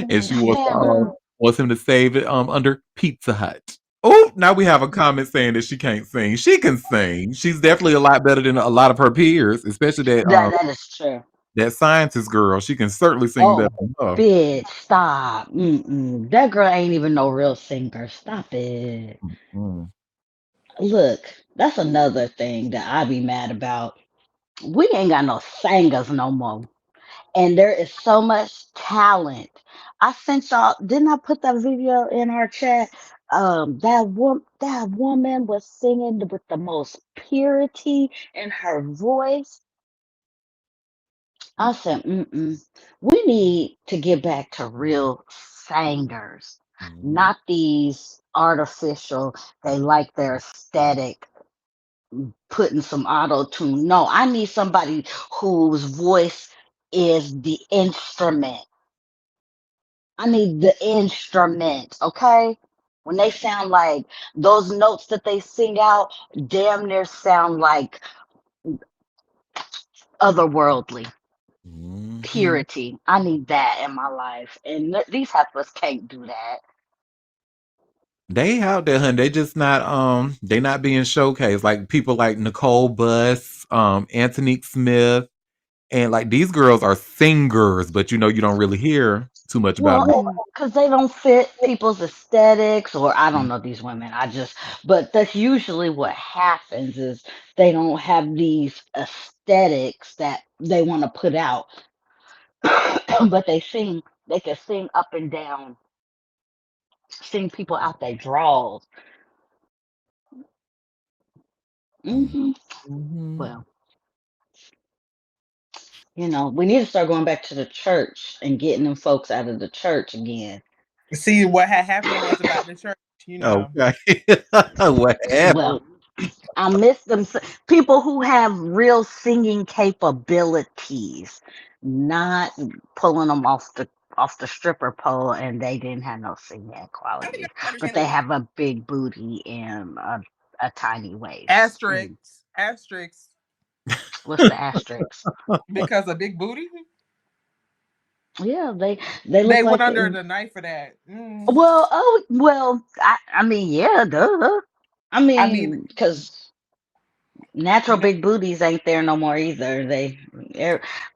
And she Hell. wants him to save it under Pizza Hut. Oh, now we have a comment saying that she can't sing. She can sing. She's definitely a lot better than a lot of her peers, especially That is true. that scientist girl. She can certainly sing better Oh, than her. bitch, stop. That girl ain't even no real singer. Stop it. Mm. Look, that's another thing that I be mad about. We ain't got no singers no more. And there is so much talent. I sent y'all, didn't I put that video in our chat? That woman was singing with the most purity in her voice. I said, we need to get back to real singers, Mhm. not these artificial, they like their aesthetic, putting some auto tune. No, I need somebody whose voice is the instrument. I need the instrument, okay? When they sound like those notes that they sing out, damn near sound like otherworldly Mhm. purity. I need that in my life, and these heifers can't do that. They out there, hun. They just not they not being showcased. Like people like Nicole Buss, Antonique Smith, and like these girls are singers, but you don't really hear too much about them. Well, because they don't fit people's aesthetics, or I don't Mm, know these women. But that's usually what happens is they don't have these aesthetics that they want to put out, but they can sing up and down, sing people out their draws. hmm mhm. Well, we need to start going back to the church and getting them folks out of the church again. see what had happened was about the church. You know, Okay. What happened? Well, I miss them people who have real singing capabilities, not pulling them off the stripper pole and they didn't have no singing I think qualities, I but understand they that. have a big booty and a tiny waist. Asterisks, What's the asterisk? because a big booty. Yeah, they They look went like under the knife for that. well, I mean, yeah, duh. I I mean, mean, because natural you know, big booties ain't there no more either.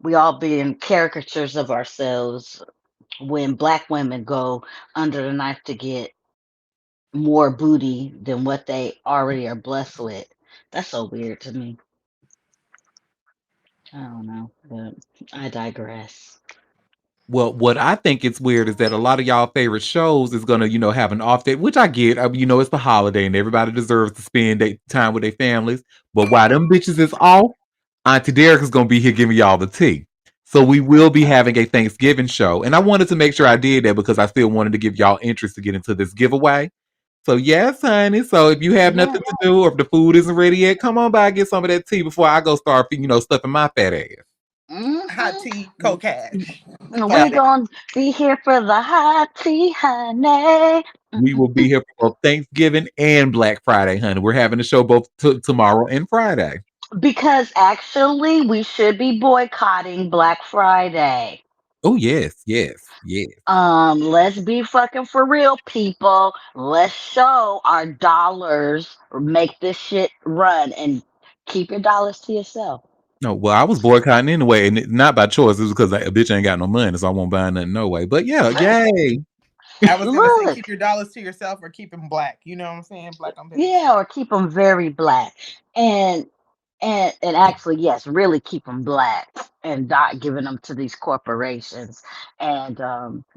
We all being caricatures of ourselves when black women go under the knife to get more booty than what they already are blessed with. That's so weird to me. I don't know, but I digress. Well, what I think it's weird is that a lot of y'all favorite shows is gonna, have an off day, which I get. I mean, it's the holiday and everybody deserves to spend time with their families. But while them bitches is off, Auntie Derek is gonna be here giving y'all the tea. So we will be having a Thanksgiving show, and I wanted to make sure I did that because I still wanted to give y'all interest to get into this giveaway. So yes, honey. So if you have Yeah. nothing to do or if the food isn't ready yet, come on by and get some of that tea before I go start, stuffing my fat ass. Hot tea, co-cash. We Fuck it. gonna be here for the hot tea, honey. We will be here for both Thanksgiving and Black Friday, honey. We're having a show both tomorrow and Friday. Because actually, we should be boycotting Black Friday. Oh yes, yes, yes. Let's be fucking for real, people. Let's show our dollars, make this shit run, and keep your dollars to yourself. No, well, I was boycotting anyway, and not by choice. It was because a bitch ain't got no money, so I won't buy nothing no way. But yeah, yay. I was gonna say keep Look, your dollars to yourself or keep them black. You know what I'm saying? Black on page. yeah, or keep them very black, and and actually, yes, really keep them black, and not giving them to these corporations. And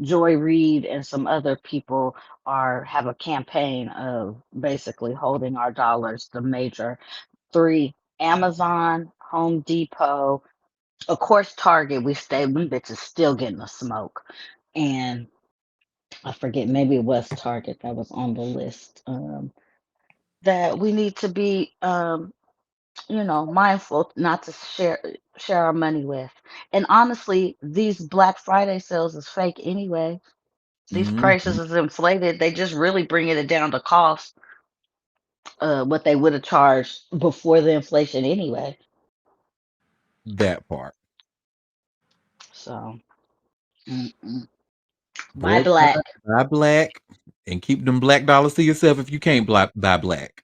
Joy Reid and some other people are have a campaign of basically holding our dollars. The major three: Amazon, Home Depot, of course, Target. We stayed. Them bitches still getting the smoke, and I forget. Maybe it was Target that was on the list. That we need to be mindful not to share our money with. And honestly, these Black Friday sales is fake anyway. These prices Mhm. is inflated. They just really bringing it down to cost what they would have charged before the inflation anyway. That part. So, mm-mm. Buy Boycott, black. buy black, and keep them black dollars to yourself if you can't buy black.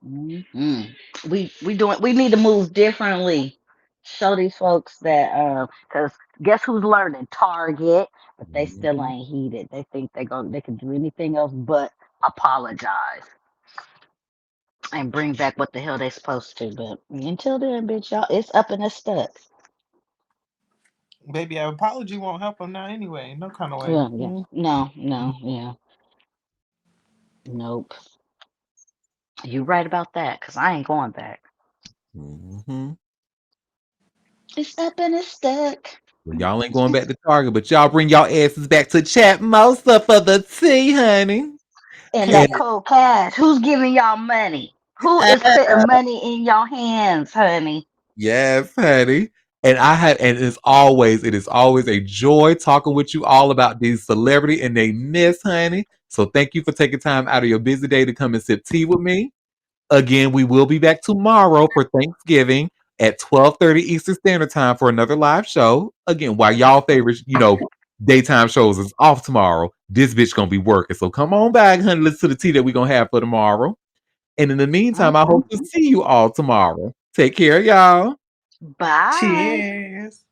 We need to move differently. Show these folks that because guess who's learning? Target, but they still Mhm. ain't heeded. They think they can do anything else but apologize and bring back what the hell they supposed to. But until then, bitch, y'all, it's up and it's stuck. Baby, an apology won't help them now anyway. No kind of way. Yeah, yeah. No, no, yeah. Nope. You right about that, because I ain't going back. Mhm. It's up and it's stuck. Well, y'all ain't going back to Target, but y'all bring y'all asses back to Chat Mosa for the tea, honey. And And that cold cash, who's giving y'all money? Who is putting money in your hands, honey? yes, honey. And it is always a joy talking with you all about these celebrity and they miss, honey. So thank you for taking time out of your busy day to come and sip tea with me. Again, we will be back tomorrow for Thanksgiving at 12:30 Eastern Standard Time for another live show. Again, while y'all favorite, daytime shows is off tomorrow, this bitch gonna be working. So come on back, honey. Listen to the tea that we gonna have for tomorrow. And in the meantime, I hope to Mhm. see you all tomorrow. Take care, y'all. Bye. Cheers.